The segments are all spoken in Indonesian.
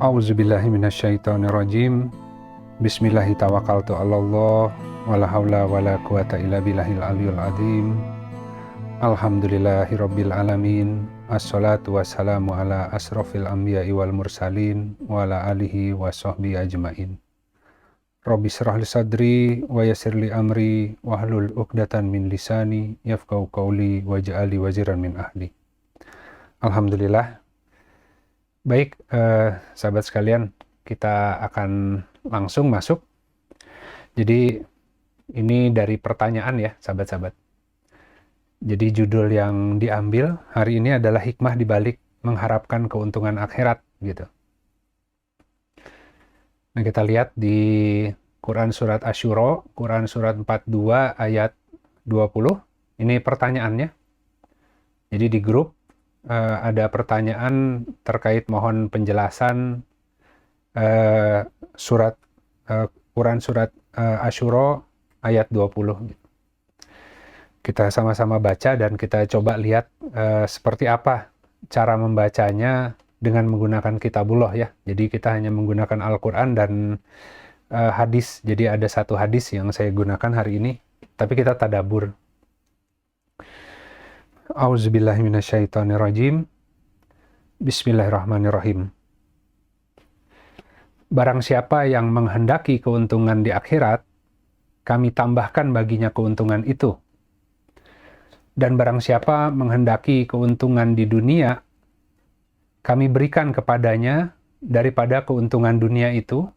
A'udzubillahi minasyaitonirrajim. Bismillahi tawakkaltu 'alallah wala haula wala quwata illa billahil aliyul azim. Alhamdulillahirabbil alamin. Assalatu wassalamu ala asrofil anbiya'i wal mursalin wa ala alihi wa sahbihi ajmain. Rabbi shrah li sadri wa yassir li amri wahlul 'uqdatan min lisani yafqahu qawli waj'al li waziran min ahli. Alhamdulillah. Baik, sahabat sekalian, kita akan langsung masuk. Jadi ini dari pertanyaan ya, sahabat-sahabat. Jadi judul yang diambil hari ini adalah hikmah dibalik mengharapkan keuntungan akhirat, gitu. Nah, kita lihat di Quran Surat Asy-Syura, Quran Surat 42 ayat 20. Ini pertanyaannya. Jadi di grup ada pertanyaan terkait mohon penjelasan Quran Surat Asy-Syura ayat 20. Kita sama-sama baca dan kita coba lihat seperti apa cara membacanya dengan menggunakan kitabullah ya. Jadi kita hanya menggunakan Al-Quran dan hadis. Jadi ada satu hadis yang saya gunakan hari ini, tapi kita tadabbur. A'udzubillahi minasyaitonirrajim. Bismillahirrahmanirrahim. Barang siapa yang menghendaki keuntungan di akhirat, kami tambahkan baginya keuntungan itu. Dan barang siapa menghendaki keuntungan di dunia, kami berikan kepadanya daripada keuntungan dunia itu,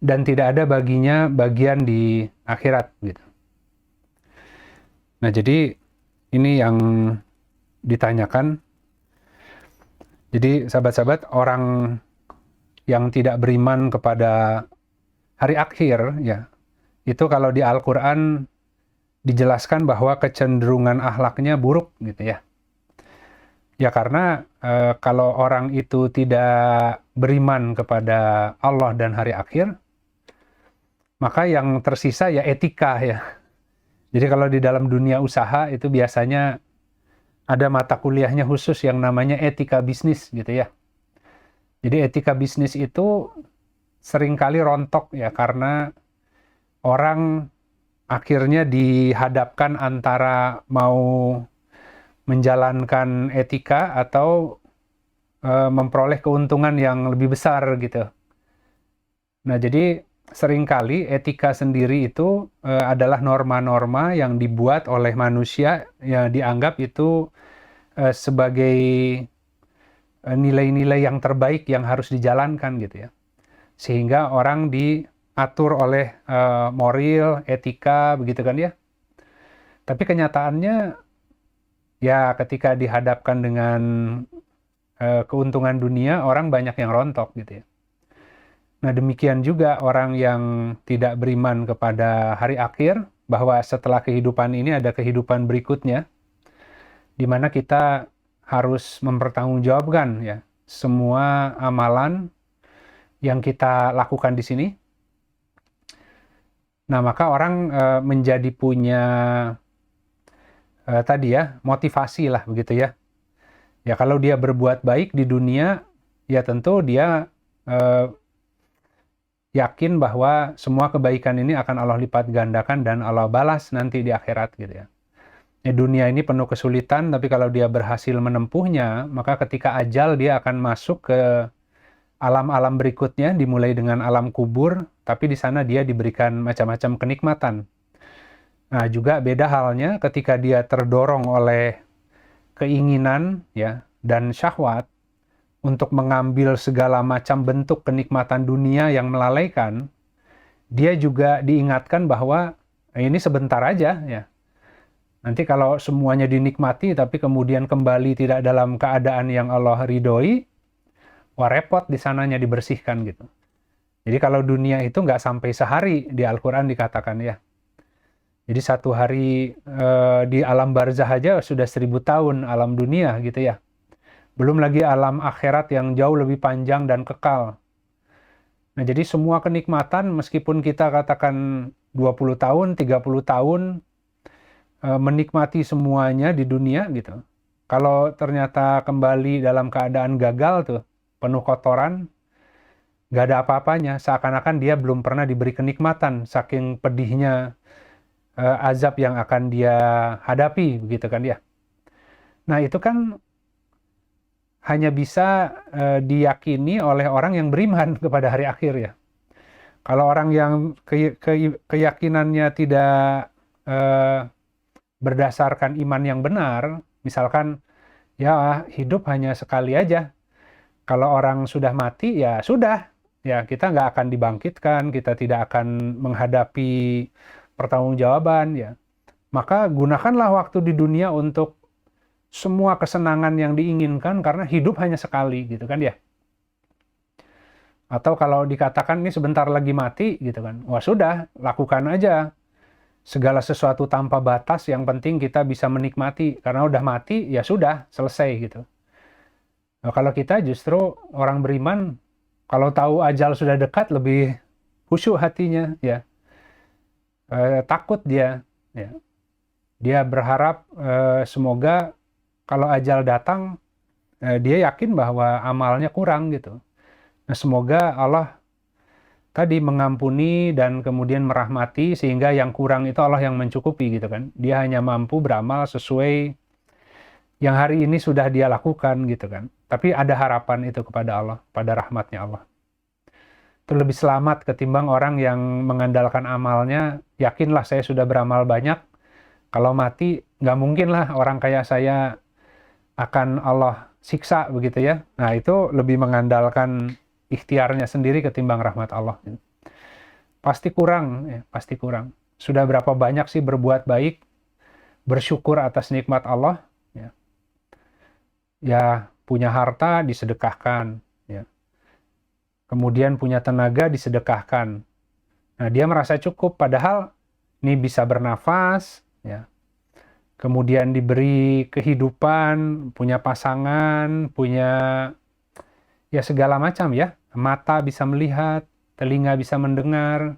dan tidak ada baginya bagian di akhirat. Gitu. Nah, jadi ini yang ditanyakan. Jadi sahabat-sahabat, orang yang tidak beriman kepada hari akhir ya, itu kalau di Al-Quran dijelaskan bahwa kecenderungan akhlaknya buruk gitu ya. Ya karena kalau orang itu tidak beriman kepada Allah dan hari akhir, maka yang tersisa ya etika ya. Jadi kalau di dalam dunia usaha itu biasanya ada mata kuliahnya khusus yang namanya etika bisnis gitu ya. Jadi etika bisnis itu seringkali rontok ya karena orang akhirnya dihadapkan antara mau menjalankan etika atau memperoleh keuntungan yang lebih besar gitu. Nah, jadi seringkali etika sendiri itu adalah norma-norma yang dibuat oleh manusia yang dianggap itu sebagai nilai-nilai yang terbaik yang harus dijalankan gitu ya. Sehingga orang diatur oleh moral, etika, begitu kan ya. Tapi kenyataannya ya ketika dihadapkan dengan keuntungan dunia, orang banyak yang rontok gitu ya. Nah, demikian juga orang yang tidak beriman kepada hari akhir, bahwa setelah kehidupan ini ada kehidupan berikutnya, di mana kita harus mempertanggungjawabkan ya semua amalan yang kita lakukan di sini. Nah, maka orang menjadi punya tadi ya motivasi lah begitu ya. Ya kalau dia berbuat baik di dunia, ya tentu dia yakin bahwa semua kebaikan ini akan Allah lipat gandakan dan Allah balas nanti di akhirat gitu ya. Dunia ini penuh kesulitan, tapi kalau dia berhasil menempuhnya, maka ketika ajal dia akan masuk ke alam-alam berikutnya, dimulai dengan alam kubur, tapi di sana dia diberikan macam-macam kenikmatan. Nah, juga beda halnya ketika dia terdorong oleh keinginan ya dan syahwat untuk mengambil segala macam bentuk kenikmatan dunia yang melalaikan, dia juga diingatkan bahwa ini sebentar aja ya. Nanti kalau semuanya dinikmati tapi kemudian kembali tidak dalam keadaan yang Allah ridhoi, wah repot di sananya dibersihkan gitu. Jadi kalau dunia itu nggak sampai sehari di Al-Quran dikatakan ya. Jadi satu hari di alam barzah aja sudah 1000 tahun alam dunia gitu ya. Belum lagi alam akhirat yang jauh lebih panjang dan kekal. Nah, jadi semua kenikmatan meskipun kita katakan 20 tahun, 30 tahun menikmati semuanya di dunia gitu. Kalau ternyata kembali dalam keadaan gagal tuh, penuh kotoran, nggak ada apa-apanya, seakan-akan dia belum pernah diberi kenikmatan, saking pedihnya azab yang akan dia hadapi, begitu kan ya. Nah itu kan hanya bisa diyakini oleh orang yang beriman kepada hari akhir ya. Kalau orang yang keyakinannya tidak berdasarkan iman yang benar, misalkan ya hidup hanya sekali aja. Kalau orang sudah mati ya sudah, ya kita nggak akan dibangkitkan, kita tidak akan menghadapi pertanggungjawaban ya. Maka gunakanlah waktu di dunia untuk semua kesenangan yang diinginkan karena hidup hanya sekali gitu kan ya. Atau kalau dikatakan ini sebentar lagi mati gitu kan, wah sudah, lakukan aja segala sesuatu tanpa batas, yang penting kita bisa menikmati, karena udah mati ya sudah, selesai gitu. Nah, kalau kita justru orang beriman, kalau tahu ajal sudah dekat lebih khusyuk hatinya ya, takut dia ya. Dia berharap semoga kalau ajal datang dia yakin bahwa amalnya kurang gitu. Nah, semoga Allah tadi mengampuni dan kemudian merahmati, sehingga yang kurang itu Allah yang mencukupi gitu kan. Dia hanya mampu beramal sesuai yang hari ini sudah dia lakukan gitu kan. Tapi ada harapan itu kepada Allah, pada rahmatnya Allah. Itu lebih selamat ketimbang orang yang mengandalkan amalnya, yakinlah saya sudah beramal banyak, kalau mati nggak mungkin lah orang kayak saya akan Allah siksa begitu ya. Nah itu lebih mengandalkan ikhtiarnya sendiri ketimbang rahmat Allah. Pasti kurang, ya, pasti kurang. Sudah berapa banyak sih berbuat baik, bersyukur atas nikmat Allah, ya, ya punya harta disedekahkan, ya. Kemudian punya tenaga disedekahkan. Nah dia merasa cukup, padahal ini bisa bernafas, ya. Kemudian diberi kehidupan, punya pasangan, punya ya segala macam ya. Mata bisa melihat, telinga bisa mendengar,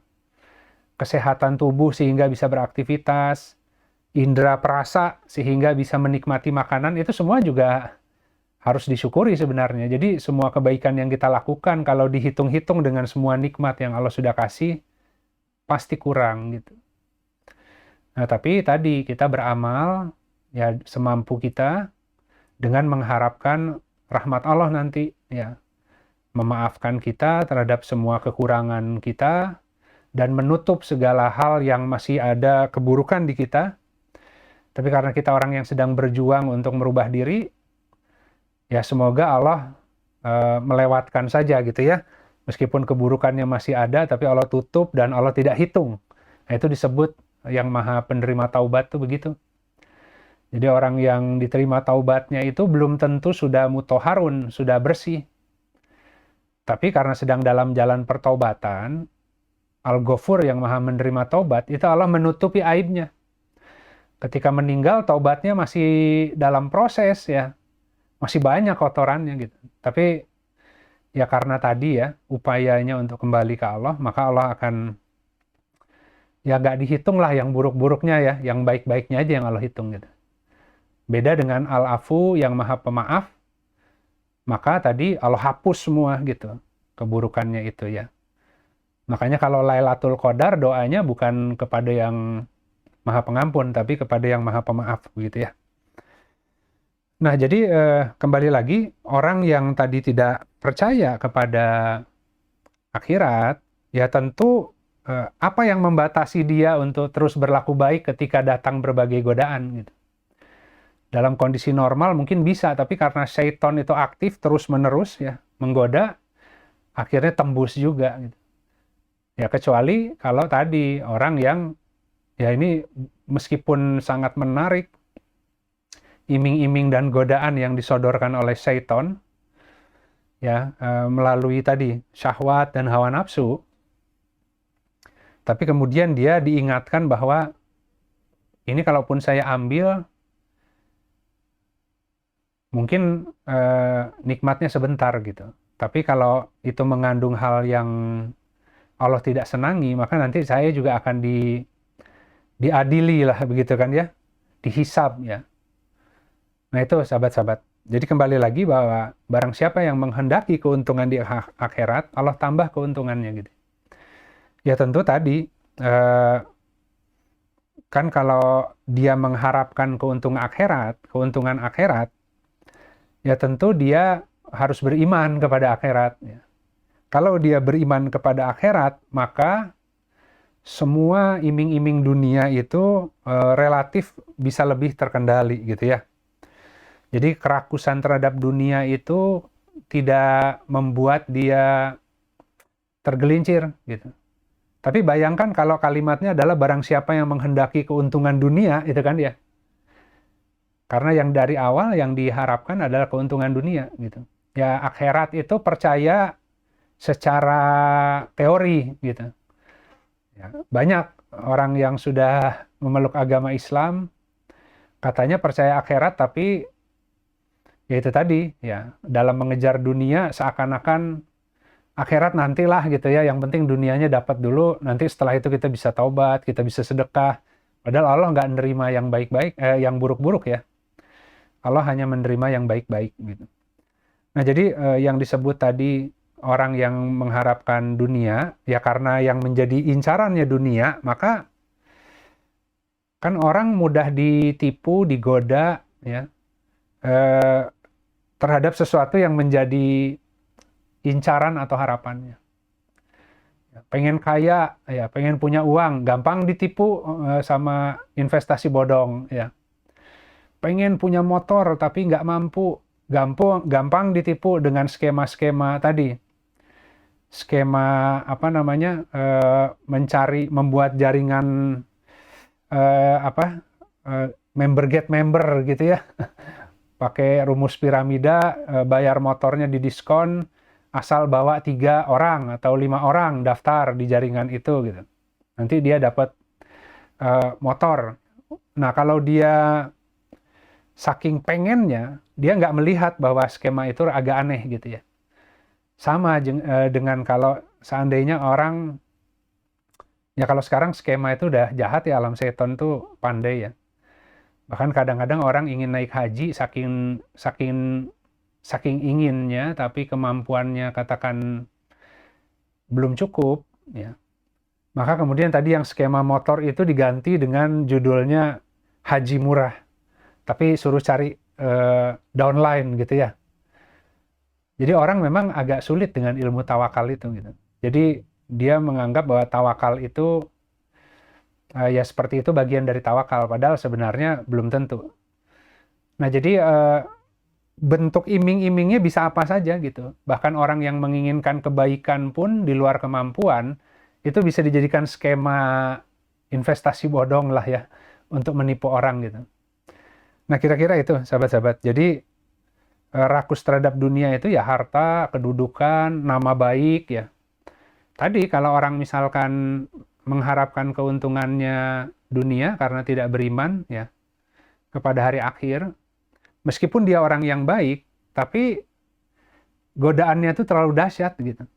kesehatan tubuh sehingga bisa beraktivitas, indera perasa sehingga bisa menikmati makanan, itu semua juga harus disyukuri sebenarnya. Jadi semua kebaikan yang kita lakukan kalau dihitung-hitung dengan semua nikmat yang Allah sudah kasih, pasti kurang gitu. Nah, tapi tadi kita beramal ya semampu kita dengan mengharapkan rahmat Allah nanti ya. Memaafkan kita terhadap semua kekurangan kita dan menutup segala hal yang masih ada keburukan di kita. Tapi karena kita orang yang sedang berjuang untuk merubah diri, ya semoga Allah melewatkan saja gitu ya. Meskipun keburukannya masih ada, tapi Allah tutup dan Allah tidak hitung. Nah, itu disebut yang maha penerima taubat tuh begitu. Jadi orang yang diterima taubatnya itu belum tentu sudah mutahharun, sudah bersih. Tapi karena sedang dalam jalan pertaubatan, Al-Ghafur yang maha menerima taubat, itu Allah menutupi aibnya. Ketika meninggal, taubatnya masih dalam proses ya. Masih banyak kotorannya gitu. Tapi ya karena tadi ya, upayanya untuk kembali ke Allah, maka Allah akan, ya nggak dihitung lah yang buruk-buruknya ya, yang baik-baiknya aja yang Allah hitung gitu. Beda dengan Al-Afu yang maha pemaaf, maka tadi Allah hapus semua gitu keburukannya itu ya. Makanya kalau Lailatul Qadar doanya bukan kepada yang maha pengampun, tapi kepada yang maha pemaaf begitu ya. Nah jadi kembali lagi, orang yang tadi tidak percaya kepada akhirat, ya tentu apa yang membatasi dia untuk terus berlaku baik ketika datang berbagai godaan gitu. Dalam kondisi normal mungkin bisa, tapi karena syaitan itu aktif terus-menerus ya, menggoda, akhirnya tembus juga gitu. Ya kecuali kalau tadi orang yang ya ini meskipun sangat menarik iming-iming dan godaan yang disodorkan oleh syaitan ya melalui tadi syahwat dan hawa nafsu, tapi kemudian dia diingatkan bahwa ini kalaupun saya ambil mungkin nikmatnya sebentar gitu. Tapi kalau itu mengandung hal yang Allah tidak senangi, maka nanti saya juga akan diadili lah begitu kan ya, dihisab ya. Nah itu sahabat-sahabat. Jadi kembali lagi bahwa barang siapa yang menghendaki keuntungan di akhirat, Allah tambah keuntungannya gitu. Ya tentu tadi, kan kalau dia mengharapkan keuntungan akhirat, ya tentu dia harus beriman kepada akhirat. Ya. Kalau dia beriman kepada akhirat, maka semua iming-iming dunia itu relatif bisa lebih terkendali gitu ya. Jadi kerakusan terhadap dunia itu tidak membuat dia tergelincir gitu. Tapi bayangkan kalau kalimatnya adalah barang siapa yang menghendaki keuntungan dunia, itu kan ya. Karena yang dari awal yang diharapkan adalah keuntungan dunia gitu. Ya akhirat itu percaya secara teori gitu. Ya, banyak orang yang sudah memeluk agama Islam katanya percaya akhirat, tapi ya itu tadi ya, dalam mengejar dunia seakan-akan akhirat nantilah gitu ya, yang penting dunianya dapat dulu, nanti setelah itu kita bisa taubat, kita bisa sedekah. Padahal Allah nggak menerima yang baik-baik, yang buruk-buruk ya. Allah hanya menerima yang baik-baik gitu. Nah jadi yang disebut tadi orang yang mengharapkan dunia, ya karena yang menjadi incarannya dunia, maka kan orang mudah ditipu, digoda ya, terhadap sesuatu yang menjadi incaran atau harapannya. Pengen kaya, ya pengen punya uang, gampang ditipu sama investasi bodong ya. Pengen punya motor tapi nggak mampu, gampang ditipu dengan skema-skema tadi. Skema apa namanya, membuat jaringan member get member gitu ya. Pakai rumus piramida, bayar motornya di diskon, asal bawa 3 orang atau 5 orang daftar di jaringan itu gitu. Nanti dia dapat motor. Nah kalau dia saking pengennya, dia nggak melihat bahwa skema itu agak aneh gitu ya. Sama dengan kalau seandainya orang, ya kalau sekarang skema itu udah jahat ya, alam setan tuh pandai ya. Bahkan kadang-kadang orang ingin naik haji saking inginnya, tapi kemampuannya katakan belum cukup, ya. Maka kemudian tadi yang skema motor itu diganti dengan judulnya haji murah, tapi suruh cari downline gitu ya. Jadi orang memang agak sulit dengan ilmu tawakal itu gitu. Jadi dia menganggap bahwa tawakal itu ya seperti itu bagian dari tawakal, padahal sebenarnya belum tentu. Nah jadi bentuk iming-imingnya bisa apa saja gitu. Bahkan orang yang menginginkan kebaikan pun di luar kemampuan, itu bisa dijadikan skema investasi bodong lah ya, untuk menipu orang gitu. Nah kira-kira itu sahabat-sahabat. Jadi rakus terhadap dunia itu ya harta, kedudukan, nama baik ya. Tadi kalau orang misalkan mengharapkan keuntungannya dunia karena tidak beriman ya kepada hari akhir, meskipun dia orang yang baik, tapi godaannya itu terlalu dahsyat gitu.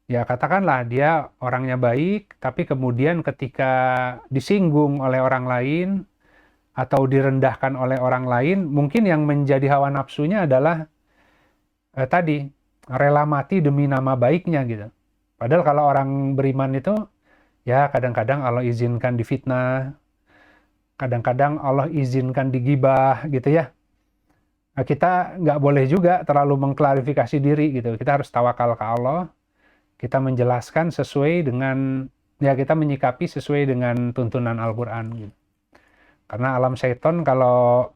Ya katakanlah dia orangnya baik, tapi kemudian ketika disinggung oleh orang lain atau direndahkan oleh orang lain, mungkin yang menjadi hawa nafsunya adalah tadi rela mati demi nama baiknya gitu. Padahal kalau orang beriman itu ya kadang-kadang Allah izinkan difitnah, kadang-kadang Allah izinkan digibah gitu ya. Nah, kita nggak boleh juga terlalu mengklarifikasi diri gitu. Kita harus tawakal ke Allah. Kita menjelaskan sesuai dengan, ya kita menyikapi sesuai dengan tuntunan Al-Quran gitu. Karena alam syaitan kalau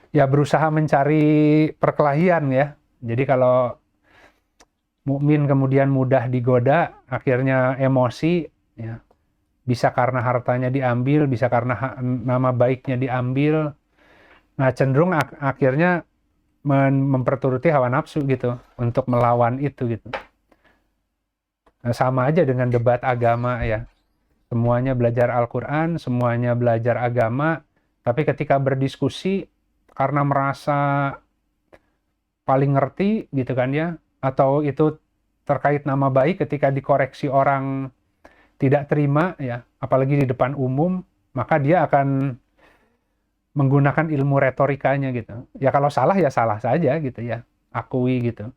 ya berusaha mencari perkelahian ya. Jadi kalau mukmin kemudian mudah digoda, akhirnya emosi ya. Bisa karena hartanya diambil, bisa karena nama baiknya diambil. Nah cenderung akhirnya memperturuti hawa nafsu gitu untuk melawan itu gitu. Nah, sama aja dengan debat agama ya. Semuanya belajar Al-Quran, semuanya belajar agama, tapi ketika berdiskusi karena merasa paling ngerti gitu kan ya, atau itu terkait nama baik, ketika dikoreksi orang tidak terima ya, apalagi di depan umum, maka dia akan menggunakan ilmu retorikanya gitu. Ya kalau salah ya salah saja gitu ya, akui gitu.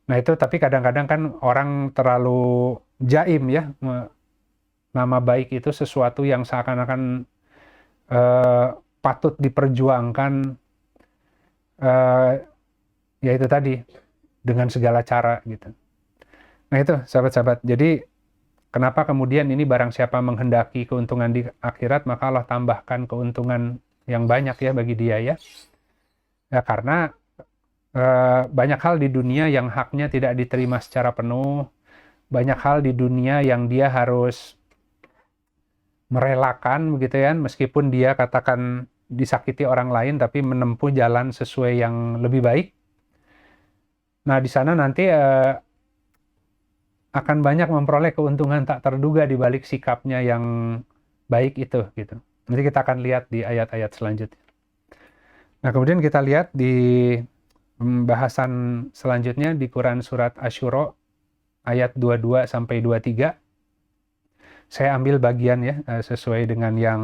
Nah itu tapi kadang-kadang kan orang terlalu jaim ya, nama baik itu sesuatu yang seakan-akan eh, patut diperjuangkan, eh, ya itu tadi dengan segala cara gitu. Nah itu sahabat-sahabat, jadi kenapa kemudian ini barang siapa menghendaki keuntungan di akhirat, maka Allah tambahkan keuntungan yang banyak ya bagi dia ya. Ya karena banyak hal di dunia yang haknya tidak diterima secara penuh, banyak hal di dunia yang dia harus merelakan begitu ya, meskipun dia katakan disakiti orang lain tapi menempuh jalan sesuai yang lebih baik. Nah, di sana nanti akan banyak memperoleh keuntungan tak terduga di balik sikapnya yang baik itu gitu. Nanti kita akan lihat di ayat-ayat selanjutnya. Nah, kemudian kita lihat di pembahasan selanjutnya di Quran surat Asy-Syura ayat 22 sampai 23. Saya ambil bagian ya sesuai dengan yang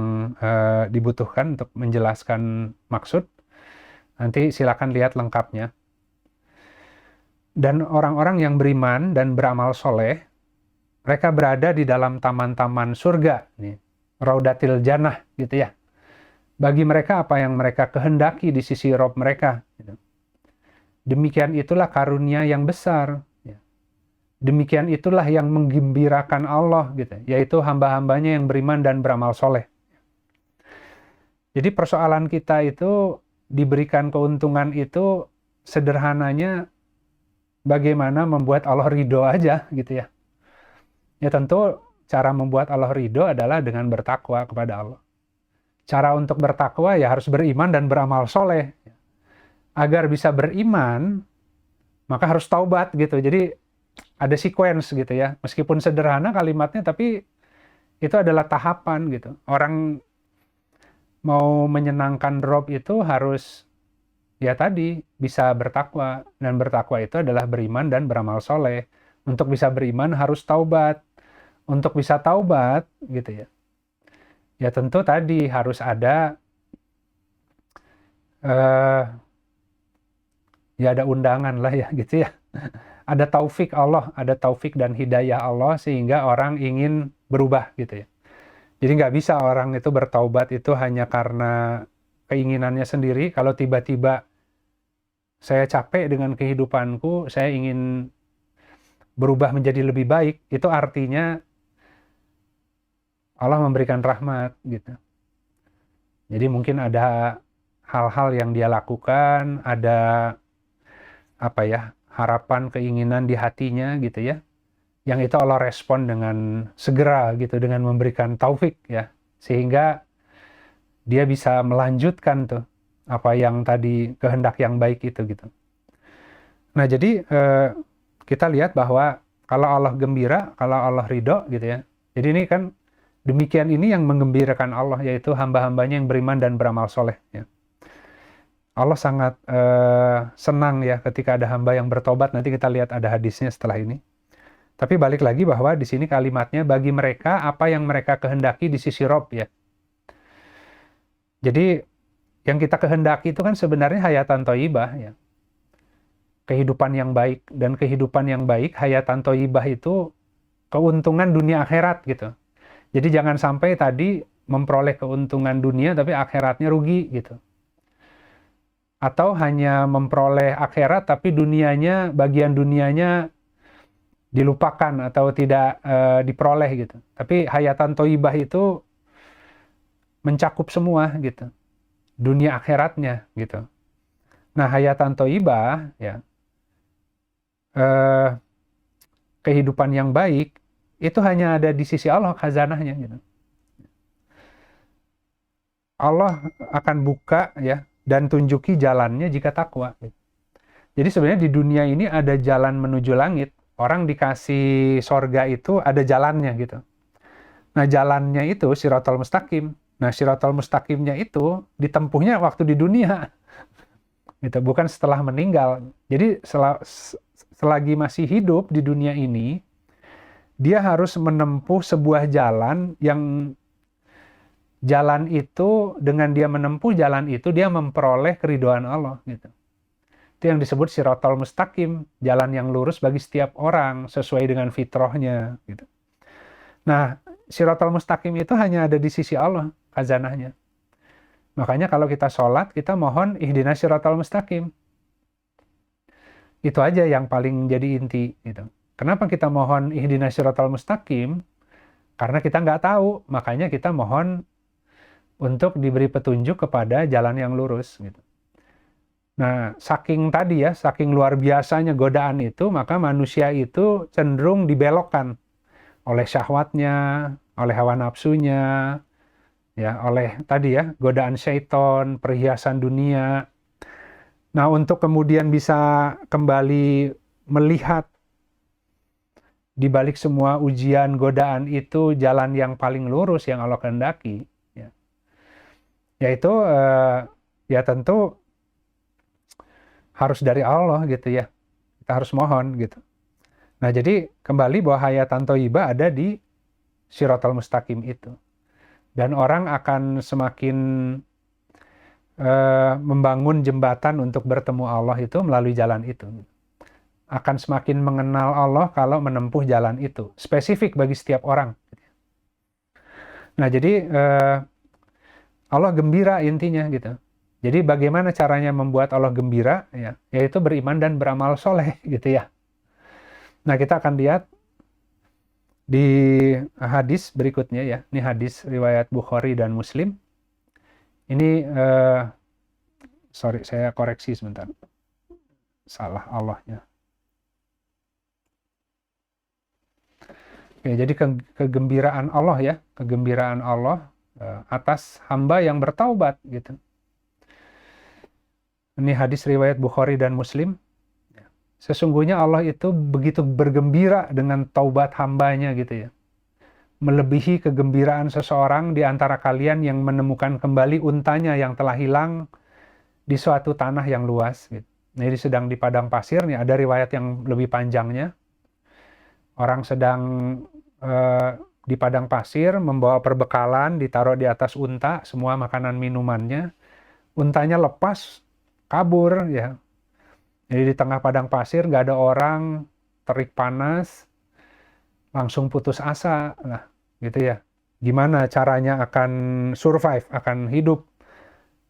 dibutuhkan untuk menjelaskan maksud. Nanti silakan lihat lengkapnya. Dan orang-orang yang beriman dan beramal soleh, mereka berada di dalam taman-taman surga, nih, Raudatil Jannah, gitu ya. Bagi mereka apa yang mereka kehendaki di sisi Rob mereka. Gitu. Demikian itulah karunia yang besar. Ya. Demikian itulah yang menggembirakan Allah, gitu, yaitu hamba-hambanya yang beriman dan beramal soleh. Jadi persoalan kita itu diberikan keuntungan itu sederhananya bagaimana membuat Allah ridho aja gitu ya. Ya tentu cara membuat Allah ridho adalah dengan bertakwa kepada Allah. Cara untuk bertakwa ya harus beriman dan beramal soleh. Agar bisa beriman, maka harus taubat gitu. Jadi ada sequence gitu ya. Meskipun sederhana kalimatnya, tapi itu adalah tahapan gitu. Orang mau menyenangkan Rob itu harus ya tadi bisa bertakwa, dan bertakwa itu adalah beriman dan beramal soleh. Untuk bisa beriman harus taubat. Untuk bisa taubat gitu ya, ya tentu tadi harus ada ya ada undangan lah ya gitu ya. Ada taufik Allah, ada taufik dan hidayah Allah sehingga orang ingin berubah gitu ya. Jadi nggak bisa orang itu bertaubat itu hanya karena keinginannya sendiri. Kalau tiba-tiba saya capek dengan kehidupanku, saya ingin berubah menjadi lebih baik, itu artinya Allah memberikan rahmat gitu. Jadi mungkin ada hal-hal yang dia lakukan, ada apa ya, harapan, keinginan di hatinya gitu ya. Yang itu Allah respon dengan segera gitu, dengan memberikan taufik ya. Sehingga dia bisa melanjutkan tuh apa yang tadi kehendak yang baik itu gitu. Nah, jadi kita lihat bahwa kalau Allah gembira, kalau Allah ridho gitu ya. Jadi ini kan demikian ini yang menggembirakan Allah, yaitu hamba-hambanya yang beriman dan beramal soleh. Ya. Allah sangat senang ya ketika ada hamba yang bertobat. Nanti kita lihat ada hadisnya setelah ini. Tapi balik lagi bahwa di sini kalimatnya bagi mereka apa yang mereka kehendaki di sisi Rob ya. Jadi yang kita kehendaki itu kan sebenarnya hayatan thayyibah ya. Kehidupan yang baik, dan kehidupan yang baik hayatan thayyibah itu keuntungan dunia akhirat gitu. Jadi jangan sampai tadi memperoleh keuntungan dunia tapi akhiratnya rugi gitu. Atau hanya memperoleh akhirat tapi dunianya, bagian dunianya dilupakan atau tidak diperoleh gitu. Tapi hayatan thayyibah itu mencakup semua gitu. Dunia akhiratnya gitu. Nah, hayatan thayyibah ya, kehidupan yang baik itu hanya ada di sisi Allah khazanahnya gitu. Allah akan buka ya dan tunjuki jalannya jika takwa. Jadi sebenarnya di dunia ini ada jalan menuju langit. Orang dikasih sorga itu ada jalannya gitu. Nah, jalannya itu Shiratal Mustaqim. Nah, Shiratal Mustaqimnya itu ditempuhnya waktu di dunia. Gitu, bukan setelah meninggal. Jadi selagi masih hidup di dunia ini, dia harus menempuh sebuah jalan yang jalan itu, dengan dia menempuh jalan itu, dia memperoleh keridhaan Allah gitu. Itu yang disebut Shiratal Mustaqim, jalan yang lurus bagi setiap orang sesuai dengan fitrahnya gitu. Nah, Shiratal Mustaqim itu hanya ada di sisi Allah khazanahnya. Makanya kalau kita sholat, kita mohon ihdinas Shiratal Mustaqim. Itu aja yang paling jadi inti gitu. Kenapa kita mohon ihdinas Shiratal Mustaqim? Karena kita nggak tahu, makanya kita mohon untuk diberi petunjuk kepada jalan yang lurus gitu. Nah, saking tadi ya, saking luar biasanya godaan itu, maka manusia itu cenderung dibelokkan oleh syahwatnya, oleh hawa nafsunya, ya, oleh tadi ya, godaan syaiton, perhiasan dunia. Nah, untuk kemudian bisa kembali melihat di balik semua ujian godaan itu jalan yang paling lurus yang Allah kehendaki, ya, yaitu ya tentu harus dari Allah gitu ya. Kita harus mohon gitu. Nah, jadi kembali bahwa hayatan thayyibah ada di Shiratal Mustaqim itu. Dan orang akan semakin membangun jembatan untuk bertemu Allah itu melalui jalan itu. Akan semakin mengenal Allah kalau menempuh jalan itu. Spesifik bagi setiap orang. Nah, jadi Allah gembira intinya gitu. Jadi bagaimana caranya membuat Allah gembira? Ya, yaitu beriman dan beramal soleh gitu ya. Nah, kita akan lihat di hadis berikutnya ya. Ini hadis riwayat Bukhari dan Muslim. Ini, sorry, saya koreksi sebentar. Salah Allahnya. Oke, jadi kegembiraan Allah ya. Kegembiraan Allah atas hamba yang bertaubat gitu. Ini hadis riwayat Bukhari dan Muslim. Sesungguhnya Allah itu begitu bergembira dengan taubat hambanya gitu ya. Melebihi kegembiraan seseorang di antara kalian yang menemukan kembali untanya yang telah hilang di suatu tanah yang luas. Gitu. Nah, ini sedang di padang pasir, nih ada riwayat yang lebih panjangnya. Orang sedang di padang pasir, membawa perbekalan, ditaruh di atas unta, semua makanan minumannya. Untanya lepas, kabur ya. Jadi di tengah padang pasir nggak ada orang, terik panas, langsung putus asa, nah gitu ya. Gimana caranya akan survive, akan hidup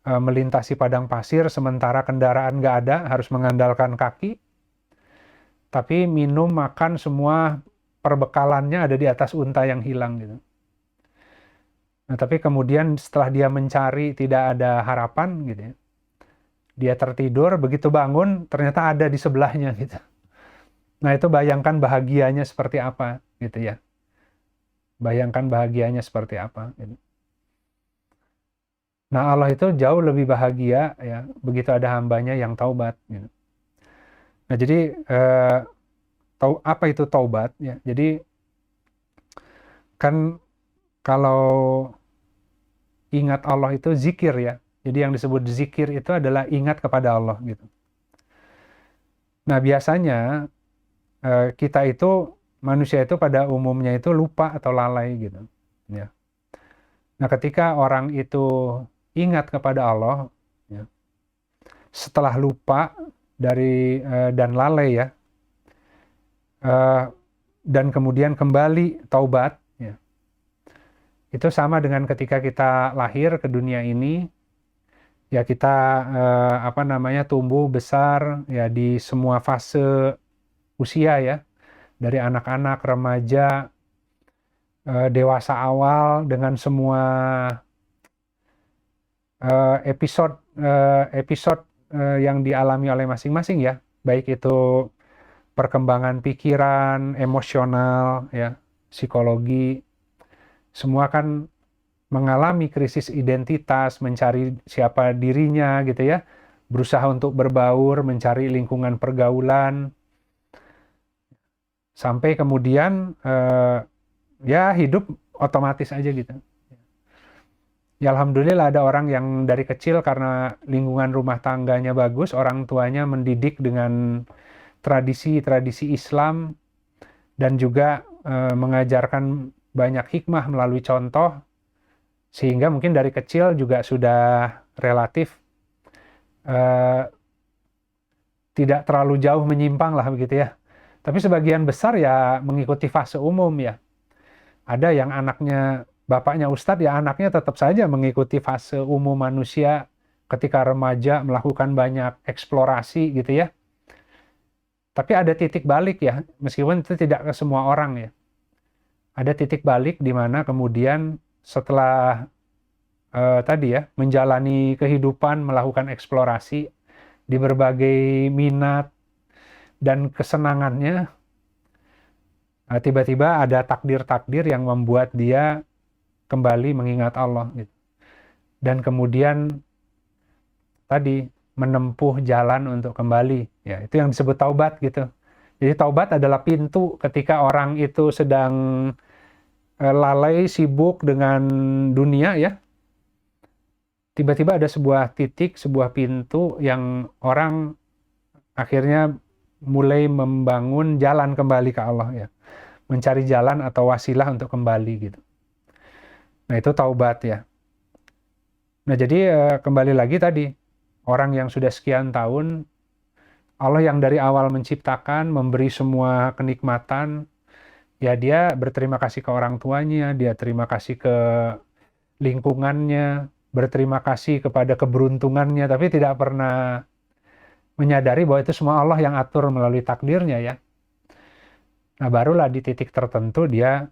melintasi padang pasir sementara kendaraan nggak ada, harus mengandalkan kaki. Tapi minum, makan, semua perbekalannya ada di atas unta yang hilang gitu. Nah, tapi kemudian setelah dia mencari tidak ada harapan gitu ya. Dia tertidur, begitu bangun ternyata ada di sebelahnya gitu. Nah, itu bayangkan bahagianya seperti apa gitu ya. Bayangkan bahagianya seperti apa gitu. Nah, Allah itu jauh lebih bahagia ya begitu ada hambanya yang taubat gitu. Nah, jadi apa itu taubat ya? Jadi kan kalau ingat Allah itu zikir ya. Jadi yang disebut zikir itu adalah ingat kepada Allah gitu. Nah, biasanya kita itu, manusia itu pada umumnya itu lupa atau lalai gitu. Ya. Nah, ketika orang itu ingat kepada Allah, ya, setelah lupa dari dan lalai ya, dan kemudian kembali taubat, ya, itu sama dengan ketika kita lahir ke dunia ini. Ya, kita tumbuh besar ya di semua fase usia ya, dari anak-anak, remaja, dewasa awal dengan semua episode yang dialami oleh masing-masing ya, baik itu perkembangan pikiran, emosional ya, psikologi, semua kan mengalami krisis identitas, mencari siapa dirinya gitu ya, berusaha untuk berbaur, mencari lingkungan pergaulan, sampai kemudian ya hidup otomatis aja gitu. Ya alhamdulillah ada orang yang dari kecil karena lingkungan rumah tangganya bagus, orang tuanya mendidik dengan tradisi-tradisi Islam dan juga mengajarkan banyak hikmah melalui contoh. sehingga mungkin dari kecil juga sudah relatif tidak terlalu jauh menyimpang lah begitu ya. Tapi sebagian besar ya mengikuti fase umum ya. Ada yang anaknya, bapaknya ustadz ya anaknya tetap saja mengikuti fase umum manusia ketika remaja melakukan banyak eksplorasi gitu ya. Tapi ada titik balik ya, meskipun itu tidak ke semua orang ya. Ada titik balik di mana kemudian setelah tadi ya menjalani kehidupan, melakukan eksplorasi di berbagai minat dan kesenangannya, tiba-tiba ada takdir-takdir yang membuat dia kembali mengingat Allah gitu. Dan kemudian tadi menempuh jalan untuk kembali, ya itu yang disebut taubat gitu. Jadi taubat adalah pintu ketika orang itu sedang lalai, sibuk dengan dunia ya. Tiba-tiba ada sebuah titik, sebuah pintu yang orang akhirnya mulai membangun jalan kembali ke Allah ya. Mencari jalan atau wasilah untuk kembali gitu. Nah itu taubat ya. Nah jadi kembali lagi tadi, orang yang sudah sekian tahun, Allah yang dari awal menciptakan, memberi semua kenikmatan, ya dia berterima kasih ke orang tuanya, dia terima kasih ke lingkungannya, berterima kasih kepada keberuntungannya, tapi tidak pernah menyadari bahwa itu semua Allah yang atur melalui takdirnya ya. Nah barulah di titik tertentu dia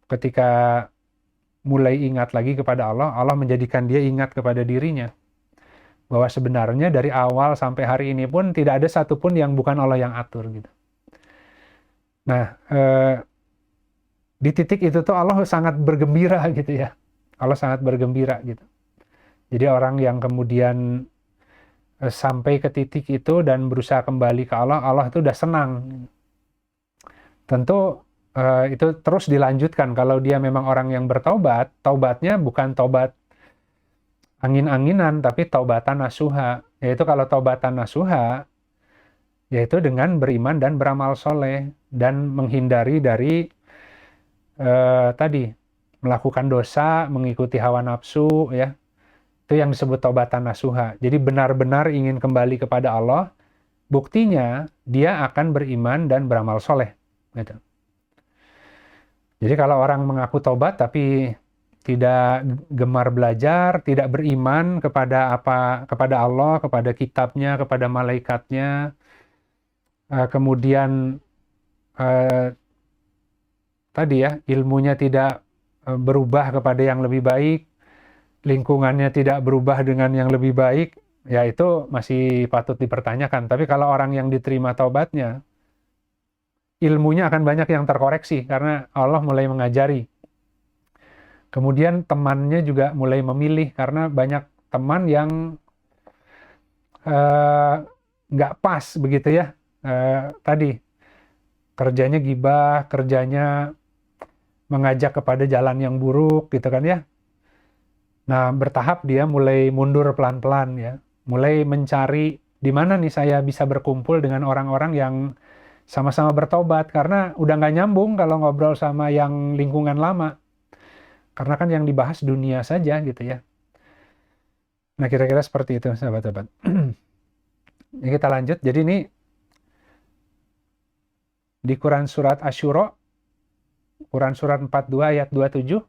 ketika mulai ingat lagi kepada Allah, Allah menjadikan dia ingat kepada dirinya. Bahwa sebenarnya dari awal sampai hari ini pun tidak ada satupun yang bukan Allah yang atur gitu. Nah, di titik itu tuh Allah sangat bergembira gitu ya. Allah sangat bergembira gitu. Jadi orang yang kemudian sampai ke titik itu dan berusaha kembali ke Allah, Allah itu udah senang. Tentu itu terus dilanjutkan kalau dia memang orang yang bertaubat, taubatnya bukan taubat angin-anginan, tapi taubatan nasuha. Yaitu kalau taubatan nasuha, yaitu dengan beriman dan beramal soleh, dan menghindari dari tadi, melakukan dosa, mengikuti hawa nafsu, ya. Itu yang disebut taubatan nasuha. Jadi benar-benar ingin kembali kepada Allah, buktinya dia akan beriman dan beramal soleh. Gitu. Jadi kalau orang mengaku taubat tapi tidak gemar belajar, tidak beriman kepada Allah, kepada kitabnya, kepada malaikatnya, kemudian tadi ya ilmunya tidak berubah kepada yang lebih baik, lingkungannya tidak berubah dengan yang lebih baik, ya itu masih patut dipertanyakan. Tapi kalau orang yang diterima taubatnya, ilmunya akan banyak yang terkoreksi karena Allah mulai mengajari. Kemudian temannya juga mulai memilih karena banyak teman yang nggak pas begitu ya. Tadi kerjanya gibah, kerjanya mengajak kepada jalan yang buruk gitu kan ya. Nah bertahap dia mulai mundur pelan-pelan ya. Mulai mencari di mana nih saya bisa berkumpul dengan orang-orang yang sama-sama bertobat, karena udah nggak nyambung kalau ngobrol sama yang lingkungan lama. Karena kan yang dibahas dunia saja gitu ya. Nah kira-kira seperti itu sahabat-sahabat. Ini kita lanjut. Jadi ini di Quran Surat Asyura, Quran Surat 42 ayat 27.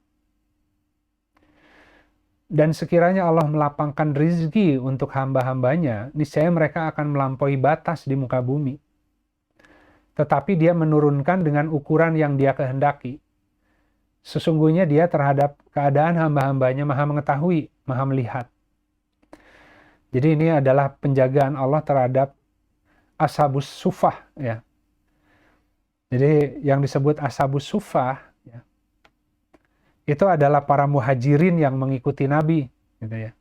Dan sekiranya Allah melapangkan rizki untuk hamba-hambanya, niscaya mereka akan melampaui batas di muka bumi. Tetapi dia menurunkan dengan ukuran yang dia kehendaki. Sesungguhnya dia terhadap keadaan hamba-hambanya maha mengetahui, maha melihat. Jadi ini adalah penjagaan Allah terhadap ashabus sufah ya. Jadi yang disebut ashabus sufah ya, itu adalah para muhajirin yang mengikuti Nabi gitu ya.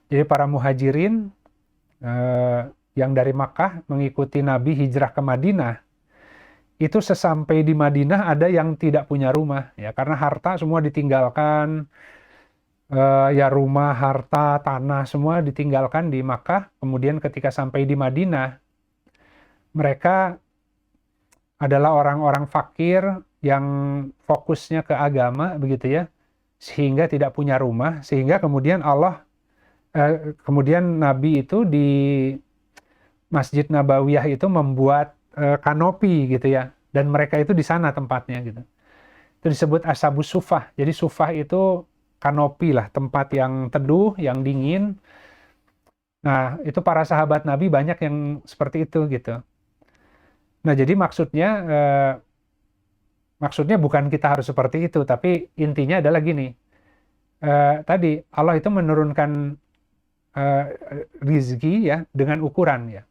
Jadi para muhajirin yang dari Makkah mengikuti Nabi hijrah ke Madinah, itu sesampai di Madinah ada yang tidak punya rumah ya, karena harta semua ditinggalkan, ya rumah, harta, tanah semua ditinggalkan di Makkah. Kemudian ketika sampai di Madinah, mereka adalah orang-orang fakir yang fokusnya ke agama begitu ya, sehingga tidak punya rumah, sehingga kemudian kemudian Nabi itu di Masjid Nabawiyah itu membuat kanopi gitu ya, dan mereka itu di sana tempatnya gitu. Itu disebut Ashabus Suffah. Jadi Suffah itu kanopi lah, tempat yang teduh, yang dingin. Nah, itu para sahabat Nabi banyak yang seperti itu gitu. Nah, jadi maksudnya bukan kita harus seperti itu, tapi intinya adalah gini. Tadi Allah itu menurunkan rizki ya dengan ukuran ya.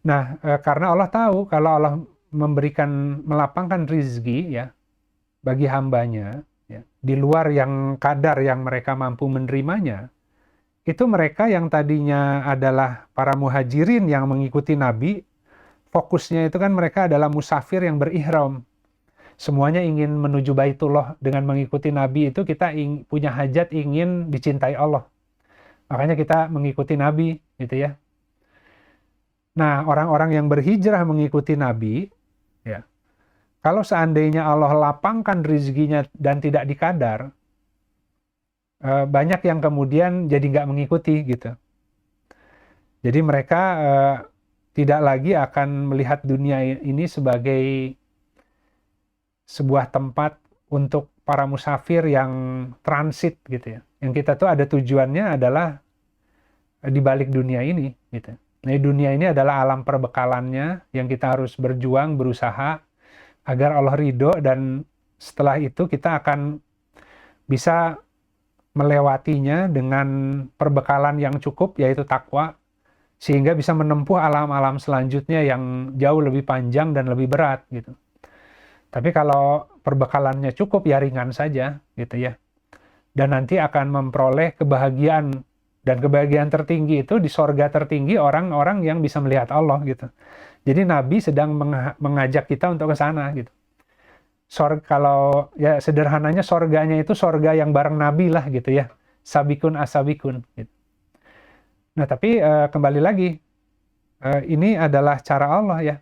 Nah, karena Allah tahu kalau Allah melapangkan rizki ya bagi hambanya ya, di luar yang kadar yang mereka mampu menerimanya, itu mereka yang tadinya adalah para muhajirin yang mengikuti Nabi, fokusnya itu kan mereka adalah musafir yang berihram. Semuanya ingin menuju Baitullah. Dengan mengikuti Nabi itu kita punya hajat ingin dicintai Allah. Makanya kita mengikuti Nabi gitu ya. Nah, orang-orang yang berhijrah mengikuti Nabi, ya, kalau seandainya Allah lapangkan rezekinya dan tidak dikadar, banyak yang kemudian jadi nggak mengikuti gitu. Jadi mereka tidak lagi akan melihat dunia ini sebagai sebuah tempat untuk para musafir yang transit gitu ya. Yang kita tuh ada tujuannya adalah di balik dunia ini gitu. Nah, dunia ini adalah alam perbekalannya yang kita harus berjuang, berusaha agar Allah ridho, dan setelah itu kita akan bisa melewatinya dengan perbekalan yang cukup, yaitu takwa, sehingga bisa menempuh alam-alam selanjutnya yang jauh lebih panjang dan lebih berat gitu. Tapi kalau perbekalannya cukup ya ringan saja gitu ya. Dan nanti akan memperoleh kebahagiaan, dan kebahagiaan tertinggi itu di sorga tertinggi orang-orang yang bisa melihat Allah gitu. Jadi Nabi sedang mengajak kita untuk ke sana gitu. Kalau ya sederhananya sorganya itu sorga yang bareng Nabi lah gitu ya. Sabikun asabikun gitu. Nah tapi kembali lagi, ini adalah cara Allah ya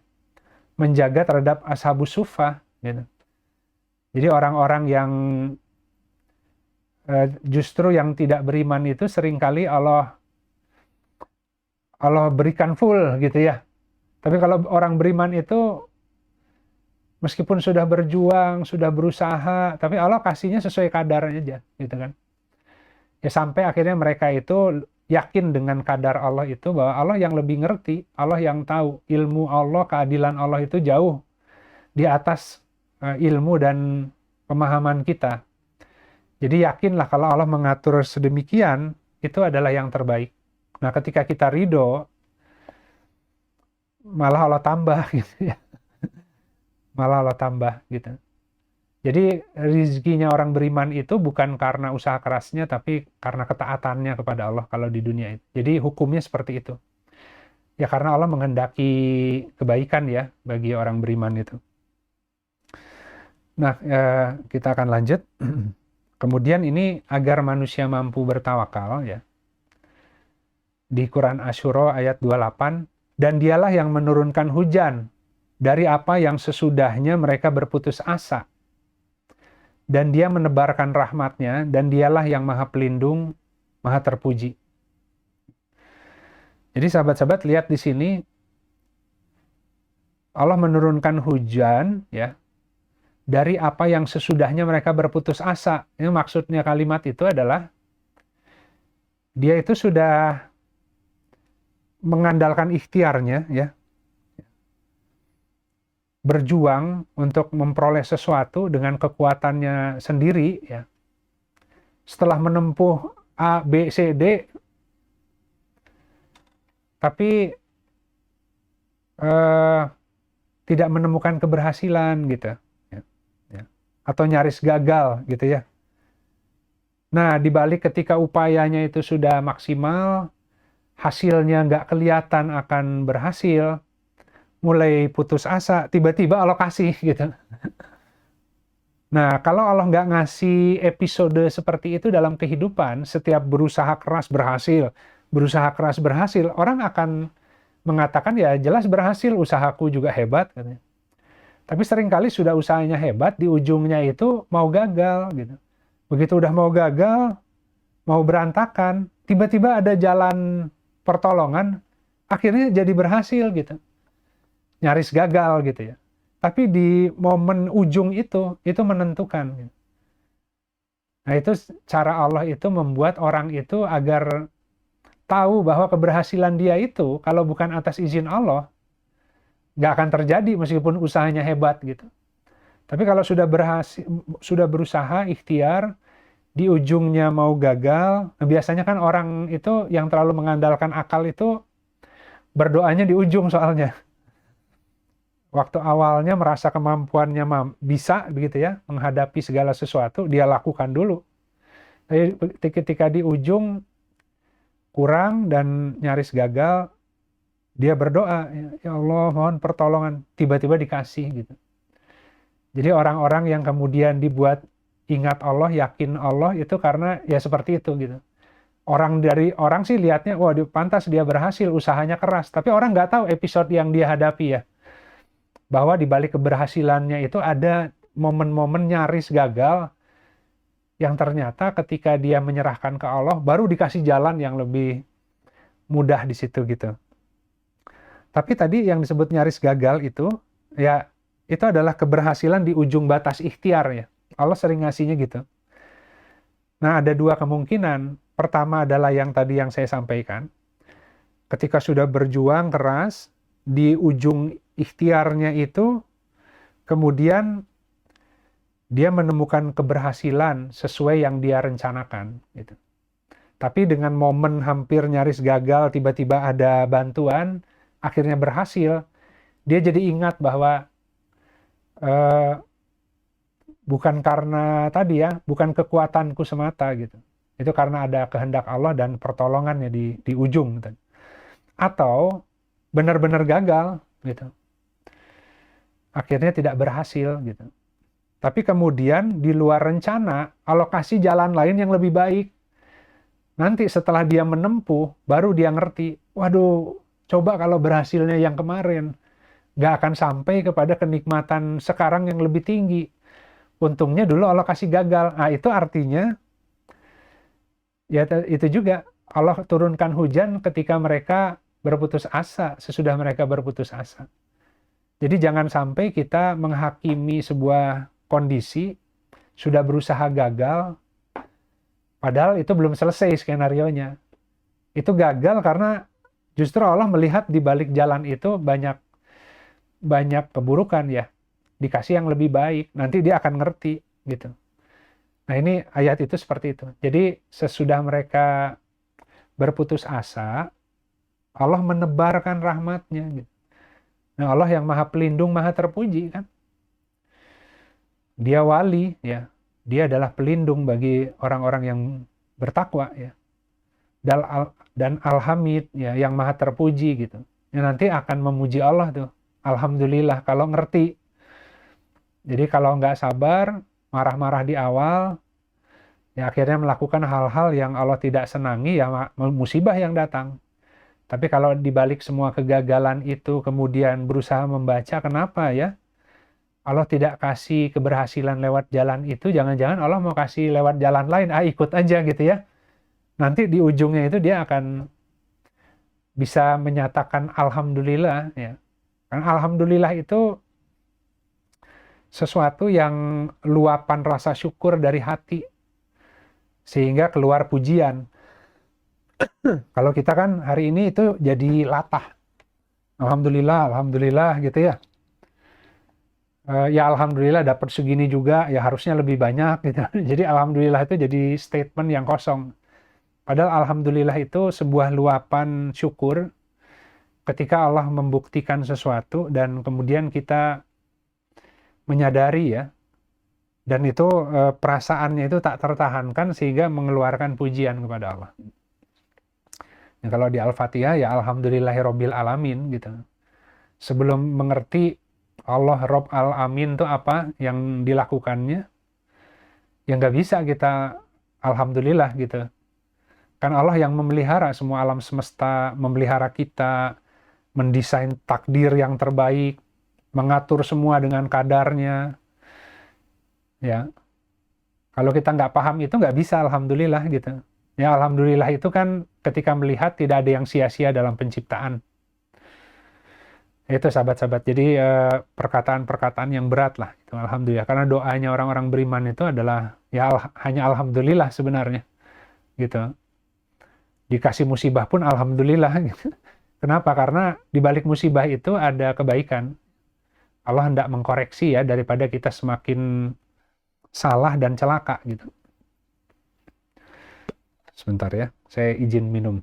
menjaga terhadap ashabus suffah gitu. Jadi orang-orang yang justru yang tidak beriman itu seringkali Allah berikan full gitu ya. Tapi kalau orang beriman itu meskipun sudah berjuang, sudah berusaha, tapi Allah kasihnya sesuai kadarnya aja gitu kan. Ya sampai akhirnya mereka itu yakin dengan kadar Allah itu, bahwa Allah yang lebih ngerti, Allah yang tahu, ilmu Allah, keadilan Allah itu jauh di atas ilmu dan pemahaman kita. Jadi yakinlah kalau Allah mengatur sedemikian, itu adalah yang terbaik. Nah, ketika kita ridho, malah Allah tambah gitu ya. Malah Allah tambah gitu. Jadi rezekinya orang beriman itu bukan karena usaha kerasnya, tapi karena ketaatannya kepada Allah kalau di dunia itu. Jadi hukumnya seperti itu. Ya karena Allah menghendaki kebaikan ya bagi orang beriman itu. Nah, kita akan lanjut. Kemudian ini agar manusia mampu bertawakal ya. Di Quran Asyura ayat 28, dan dialah yang menurunkan hujan dari apa yang sesudahnya mereka berputus asa. Dan dia menebarkan rahmatnya, dan dialah yang maha pelindung, maha terpuji. Jadi sahabat-sahabat lihat di sini, Allah menurunkan hujan ya dari apa yang sesudahnya mereka berputus asa. Ini maksudnya kalimat itu adalah dia itu sudah mengandalkan ikhtiarnya ya, berjuang untuk memperoleh sesuatu dengan kekuatannya sendiri ya. Setelah menempuh A, B, C, D, tapi tidak menemukan keberhasilan gitu ya. Atau nyaris gagal gitu ya. Nah, dibalik ketika upayanya itu sudah maksimal, hasilnya nggak kelihatan akan berhasil, mulai putus asa, tiba-tiba Allah kasih gitu. Nah, kalau Allah nggak ngasih episode seperti itu dalam kehidupan, setiap berusaha keras berhasil, orang akan mengatakan ya jelas berhasil, usahaku juga hebat katanya. Tapi seringkali sudah usahanya hebat, di ujungnya itu mau gagal gitu. Begitu udah mau gagal, mau berantakan, tiba-tiba ada jalan pertolongan, akhirnya jadi berhasil gitu. Nyaris gagal gitu ya. Tapi di momen ujung itu menentukan. Gitu. Nah itu cara Allah itu membuat orang itu agar tahu bahwa keberhasilan dia itu kalau bukan atas izin Allah, nggak akan terjadi meskipun usahanya hebat gitu. Tapi kalau sudah berhasil, sudah berusaha, ikhtiar, di ujungnya mau gagal, nah biasanya kan orang itu yang terlalu mengandalkan akal itu berdoanya di ujung soalnya. Waktu awalnya merasa kemampuannya bisa begitu ya, menghadapi segala sesuatu, dia lakukan dulu. Tapi ketika di ujung kurang dan nyaris gagal, dia berdoa, ya Allah mohon pertolongan, tiba-tiba dikasih gitu. Jadi orang-orang yang kemudian dibuat ingat Allah, yakin Allah itu karena ya seperti itu gitu. Orang sih lihatnya, wah pantas dia berhasil, usahanya keras. Tapi orang nggak tahu episode yang dia hadapi ya. Bahwa di balik keberhasilannya itu ada momen-momen nyaris gagal yang ternyata ketika dia menyerahkan ke Allah, baru dikasih jalan yang lebih mudah di situ gitu. Tapi tadi yang disebut nyaris gagal itu, ya itu adalah keberhasilan di ujung batas ikhtiar ya. Allah sering ngasihnya gitu. Nah, ada dua kemungkinan. Pertama adalah yang tadi yang saya sampaikan. Ketika sudah berjuang keras, di ujung ikhtiarnya itu, kemudian dia menemukan keberhasilan sesuai yang dia rencanakan. Gitu. Tapi dengan momen hampir nyaris gagal, tiba-tiba ada bantuan, akhirnya berhasil, dia jadi ingat bahwa bukan karena tadi ya, bukan kekuatanku semata gitu. Itu karena ada kehendak Allah dan pertolongannya di ujung. Gitu. Atau benar-benar gagal gitu. Akhirnya tidak berhasil gitu. Tapi kemudian di luar rencana, alokasi jalan lain yang lebih baik. Nanti setelah dia menempuh, baru dia ngerti, waduh, coba kalau berhasilnya yang kemarin. Nggak akan sampai kepada kenikmatan sekarang yang lebih tinggi. Untungnya dulu alokasi gagal. Nah itu artinya, ya itu juga, Allah turunkan hujan ketika mereka berputus asa, sesudah mereka berputus asa. Jadi jangan sampai kita menghakimi sebuah kondisi, sudah berusaha gagal, padahal itu belum selesai skenarionya. Itu gagal karena justru Allah melihat di balik jalan itu banyak keburukan ya. Dikasih yang lebih baik, nanti dia akan ngerti gitu. Nah ini ayat itu seperti itu. Jadi sesudah mereka berputus asa, Allah menebarkan rahmatnya gitu. Nah Allah yang maha pelindung, maha terpuji kan. Dia wali ya. Dia adalah pelindung bagi orang-orang yang bertakwa ya. Dan Al-Hamid ya, yang maha terpuji gitu. Ya, nanti akan memuji Allah tuh. Alhamdulillah kalau ngerti. Jadi kalau nggak sabar, marah-marah di awal, ya akhirnya melakukan hal-hal yang Allah tidak senangi, ya musibah yang datang. Tapi kalau dibalik semua kegagalan itu kemudian berusaha membaca kenapa ya Allah tidak kasih keberhasilan lewat jalan itu, jangan-jangan Allah mau kasih lewat jalan lain, ikut aja gitu ya. Nanti di ujungnya itu dia akan bisa menyatakan Alhamdulillah ya. Karena Alhamdulillah itu sesuatu yang luapan rasa syukur dari hati sehingga keluar pujian. Kalau kita kan hari ini itu jadi latah. Alhamdulillah, alhamdulillah gitu ya. Ya alhamdulillah dapat segini juga, ya harusnya lebih banyak gitu. Jadi alhamdulillah itu jadi statement yang kosong. Padahal alhamdulillah itu sebuah luapan syukur ketika Allah membuktikan sesuatu dan kemudian kita menyadari ya, dan itu perasaannya itu tak tertahankan sehingga mengeluarkan pujian kepada Allah. Nah, kalau di Al-Fatihah ya alhamdulillahirabbil alamin gitu. Sebelum mengerti Allah Rabb al-Amin itu apa yang dilakukannya, ya nggak bisa kita alhamdulillah gitu. Kan Allah yang memelihara semua alam semesta, memelihara kita, mendesain takdir yang terbaik. mengatur semua dengan kadarnya. Ya, kalau kita nggak paham itu nggak bisa, alhamdulillah gitu. Ya, alhamdulillah itu kan ketika melihat tidak ada yang sia-sia dalam penciptaan. Itu sahabat-sahabat. Jadi perkataan-perkataan yang berat lah. Itu alhamdulillah. Karena doanya orang-orang beriman itu adalah ya hanya alhamdulillah sebenarnya. Gitu. Dikasih musibah pun alhamdulillah. Gitu. Kenapa? Karena di balik musibah itu ada kebaikan. Allah hendak mengkoreksi ya daripada kita semakin salah dan celaka gitu. Sebentar ya, saya izin minum.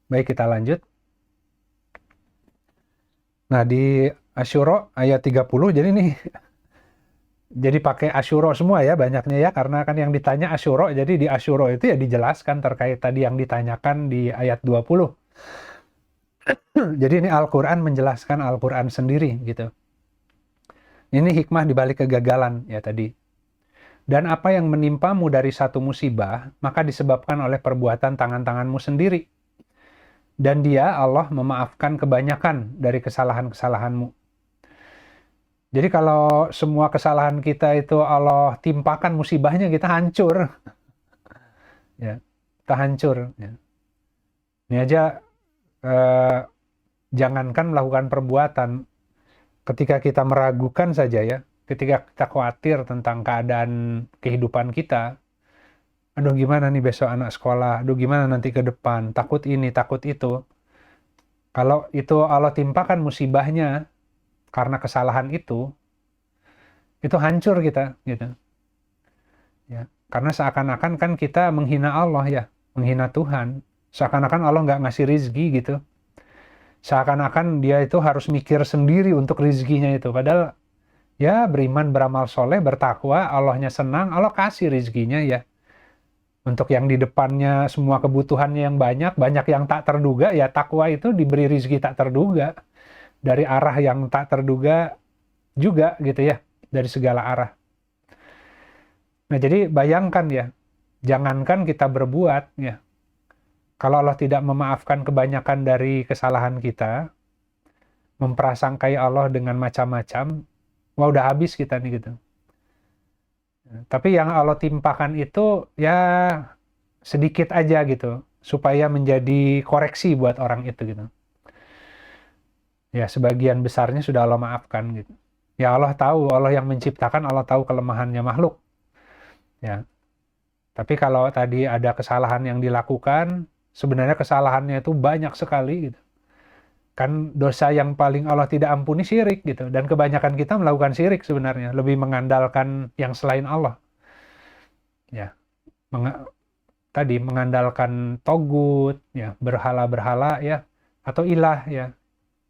Baik, kita lanjut. Nah, di Asyura ayat 30, jadi pakai Asyura semua ya banyaknya ya, karena kan yang ditanya Asyura, jadi di Asyura itu ya dijelaskan terkait tadi yang ditanyakan di ayat 20. Jadi ini Al-Quran menjelaskan Al-Quran sendiri gitu. Ini hikmah dibalik kegagalan ya tadi. Dan apa yang menimpamu dari satu musibah, maka disebabkan oleh perbuatan tangan-tanganmu sendiri. Dan dia, Allah, memaafkan kebanyakan dari kesalahan-kesalahanmu. Jadi kalau semua kesalahan kita itu Allah timpakan musibahnya, kita hancur. Ya, kita hancur. Ya. Ini aja, jangankan melakukan perbuatan, ketika kita meragukan saja ya, ketika kita khawatir tentang keadaan kehidupan kita, aduh gimana nih besok anak sekolah, aduh gimana nanti ke depan, takut ini, takut itu. Kalau itu Allah timpakan musibahnya karena kesalahan itu hancur kita, gitu. Ya, karena seakan-akan kan kita menghina Allah ya, menghina Tuhan. Seakan-akan Allah nggak ngasih rizki gitu. Seakan-akan dia itu harus mikir sendiri untuk rizkinya itu. Padahal ya beriman, beramal soleh, bertakwa, Allahnya senang, Allah kasih rizkinya ya. Untuk yang di depannya semua kebutuhannya yang banyak, banyak yang tak terduga, ya takwa itu diberi rizki tak terduga. Dari arah yang tak terduga juga gitu ya, dari segala arah. Nah jadi bayangkan ya, jangankan kita berbuat ya, kalau Allah tidak memaafkan kebanyakan dari kesalahan kita, memprasangkai Allah dengan macam-macam, wah udah habis kita nih gitu. Tapi yang Allah timpakan itu ya sedikit aja gitu, supaya menjadi koreksi buat orang itu gitu. Ya sebagian besarnya sudah Allah maafkan gitu. Ya Allah tahu, Allah yang menciptakan, Allah tahu kelemahannya makhluk. Ya. Tapi kalau tadi ada kesalahan yang dilakukan, sebenarnya kesalahannya itu banyak sekali gitu. Kan dosa yang paling Allah tidak ampuni syirik gitu. Dan kebanyakan kita melakukan syirik sebenarnya, lebih mengandalkan yang selain Allah. Ya. Tadi mengandalkan togut, ya, berhala-berhala ya, atau ilah ya.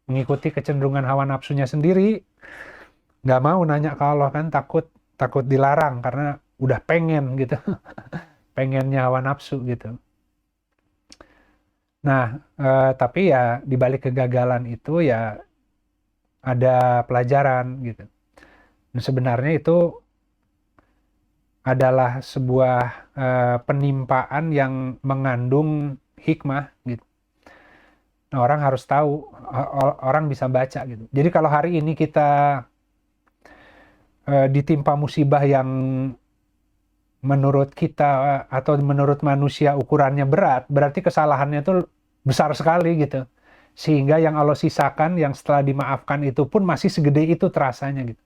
Mengikuti kecenderungan hawa nafsunya sendiri, nggak mau nanya ke Allah kan, takut dilarang karena udah pengen gitu. Pengennya hawa nafsu gitu. Nah, tapi ya di balik kegagalan itu ya ada pelajaran gitu. Dan sebenarnya itu adalah sebuah penimpaan yang mengandung hikmah gitu. Nah, orang harus tahu, orang bisa baca gitu. Jadi kalau hari ini kita ditimpa musibah yang menurut kita atau menurut manusia ukurannya berat, berarti kesalahannya itu besar sekali gitu. Sehingga yang Allah sisakan, yang setelah dimaafkan itu pun masih segede itu terasanya gitu.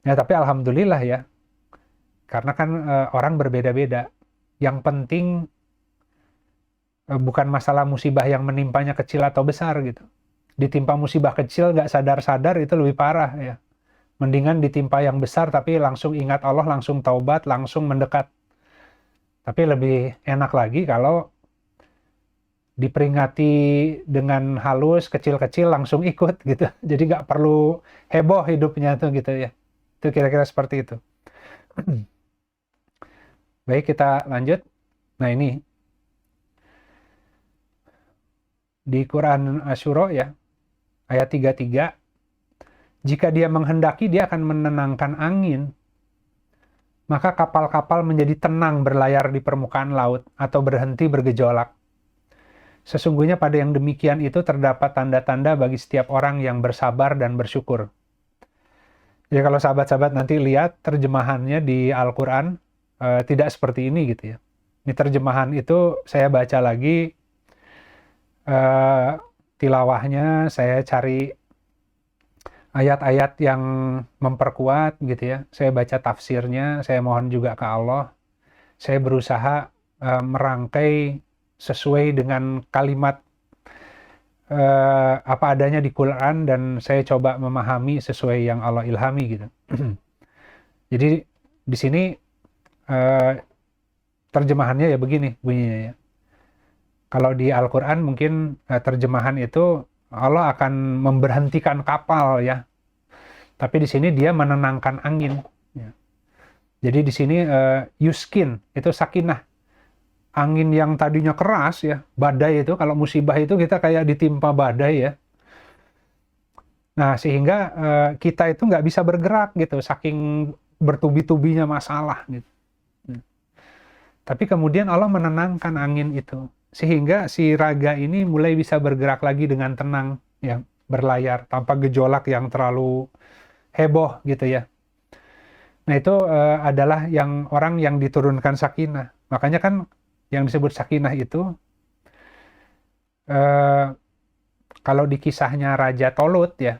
Ya tapi alhamdulillah ya, karena kan orang berbeda-beda. Yang penting bukan masalah musibah yang menimpanya kecil atau besar gitu. Ditimpa musibah kecil nggak sadar-sadar itu lebih parah ya. Mendingan ditimpa yang besar tapi langsung ingat Allah, langsung taubat, langsung mendekat. Tapi lebih enak lagi kalau diperingati dengan halus, kecil-kecil langsung ikut gitu. Jadi nggak perlu heboh hidupnya tuh gitu ya. Itu kira-kira seperti itu. Baik, kita lanjut. Nah ini di Quran Asyura ya, ayat 33. Jika dia menghendaki, dia akan menenangkan angin. Maka kapal-kapal menjadi tenang berlayar di permukaan laut atau berhenti bergejolak. Sesungguhnya pada yang demikian itu terdapat tanda-tanda bagi setiap orang yang bersabar dan bersyukur. Jadi kalau sahabat-sahabat nanti lihat terjemahannya di Al-Quran, tidak seperti ini gitu ya. Ini terjemahan itu saya baca lagi, tilawahnya saya cari ayat-ayat yang memperkuat gitu ya. Saya baca tafsirnya, saya mohon juga ke Allah. Saya berusaha merangkai sesuai dengan kalimat apa adanya di Quran, dan saya coba memahami sesuai yang Allah ilhami gitu. Jadi di sini terjemahannya ya begini bunyinya ya. Kalau di Al-Quran mungkin terjemahan itu Allah akan memberhentikan kapal ya. Tapi di sini dia menenangkan angin. Ya. Jadi di sini yuskin itu sakinah. Angin yang tadinya keras ya, badai itu, kalau musibah itu kita kayak ditimpa badai ya. Nah, sehingga kita itu nggak bisa bergerak gitu, saking bertubi-tubinya masalah gitu. Tapi kemudian Allah menenangkan angin itu, sehingga si raga ini mulai bisa bergerak lagi dengan tenang, ya, berlayar tanpa gejolak yang terlalu heboh gitu ya. Nah, itu adalah yang orang yang diturunkan sakinah. Makanya kan yang disebut sakinah itu, kalau di kisahnya Raja Tolut ya,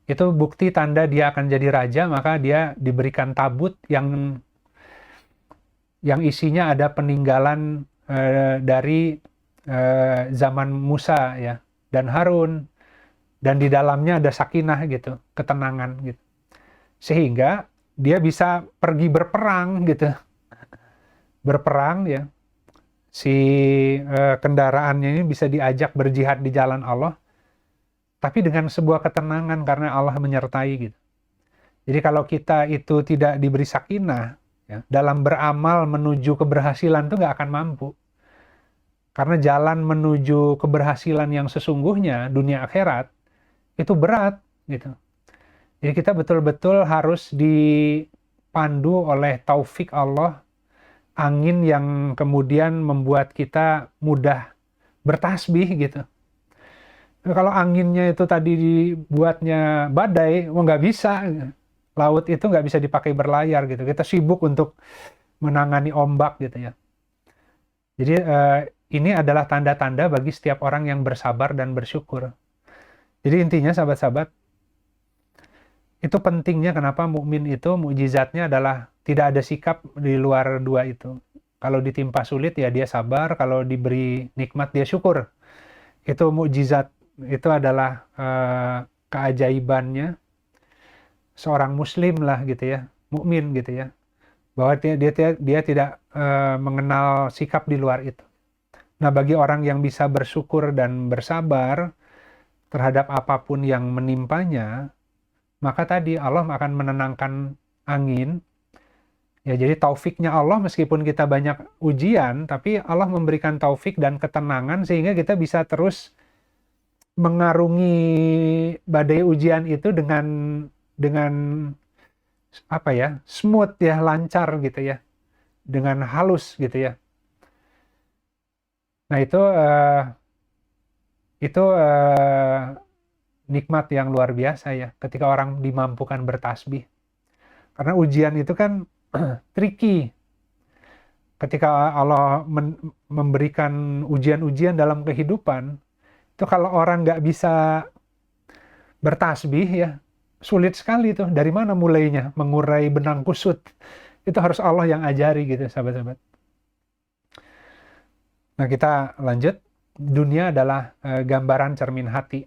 itu bukti tanda dia akan jadi raja, maka dia diberikan tabut yang isinya ada peninggalan dari zaman Musa ya dan Harun, dan di dalamnya ada sakinah gitu, ketenangan gitu, sehingga dia bisa pergi berperang gitu, berperang ya, si kendaraannya ini bisa diajak berjihad di jalan Allah, tapi dengan sebuah ketenangan karena Allah menyertai gitu. Jadi kalau kita itu tidak diberi sakinah ya, dalam beramal menuju keberhasilan itu nggak akan mampu. Karena jalan menuju keberhasilan yang sesungguhnya dunia akhirat itu berat gitu. Jadi kita betul-betul harus dipandu oleh taufik Allah, angin yang kemudian membuat kita mudah bertasbih gitu. Nah, kalau anginnya itu tadi dibuatnya badai, nggak bisa. Laut itu nggak bisa dipakai berlayar gitu. Kita sibuk untuk menangani ombak gitu ya. Jadi ini adalah tanda-tanda bagi setiap orang yang bersabar dan bersyukur. Jadi intinya sahabat-sahabat, itu pentingnya kenapa mukmin itu mukjizatnya adalah tidak ada sikap di luar dua itu. Kalau ditimpa sulit ya dia sabar, kalau diberi nikmat dia syukur. Itu mukjizat, itu adalah keajaibannya seorang muslim lah gitu ya, mukmin gitu ya. Bahwa dia tidak mengenal sikap di luar itu. Nah, bagi orang yang bisa bersyukur dan bersabar terhadap apapun yang menimpanya, maka tadi Allah akan menenangkan angin. Ya, jadi taufiknya Allah, meskipun kita banyak ujian, tapi Allah memberikan taufik dan ketenangan sehingga kita bisa terus mengarungi badai ujian itu dengan apa ya, smooth ya, lancar gitu ya, dengan halus gitu ya. Nah, itu nikmat yang luar biasa ya, ketika orang dimampukan bertasbih. Karena ujian itu kan tricky. Ketika Allah memberikan ujian-ujian dalam kehidupan, itu kalau orang nggak bisa bertasbih ya, sulit sekali tuh. Dari mana mulainya? Mengurai benang kusut. Itu harus Allah yang ajari gitu, sahabat-sahabat. Nah, kita lanjut. Dunia adalah gambaran cermin hati.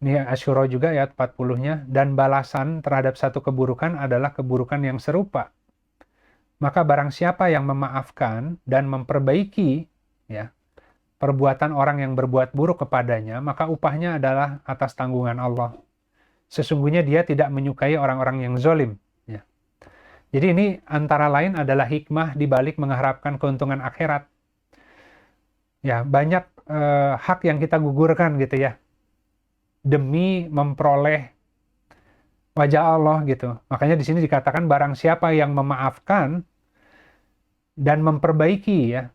Ini Asyura juga ya 40-nya. Dan balasan terhadap satu keburukan adalah keburukan yang serupa. Maka barang siapa yang memaafkan dan memperbaiki ya perbuatan orang yang berbuat buruk kepadanya, maka upahnya adalah atas tanggungan Allah. Sesungguhnya dia tidak menyukai orang-orang yang zalim. Ya. Jadi ini antara lain adalah hikmah di balik mengharapkan keuntungan akhirat. Ya, banyak hak yang kita gugurkan gitu ya, demi memperoleh wajah Allah gitu. Makanya di sini dikatakan barang siapa yang memaafkan dan memperbaiki ya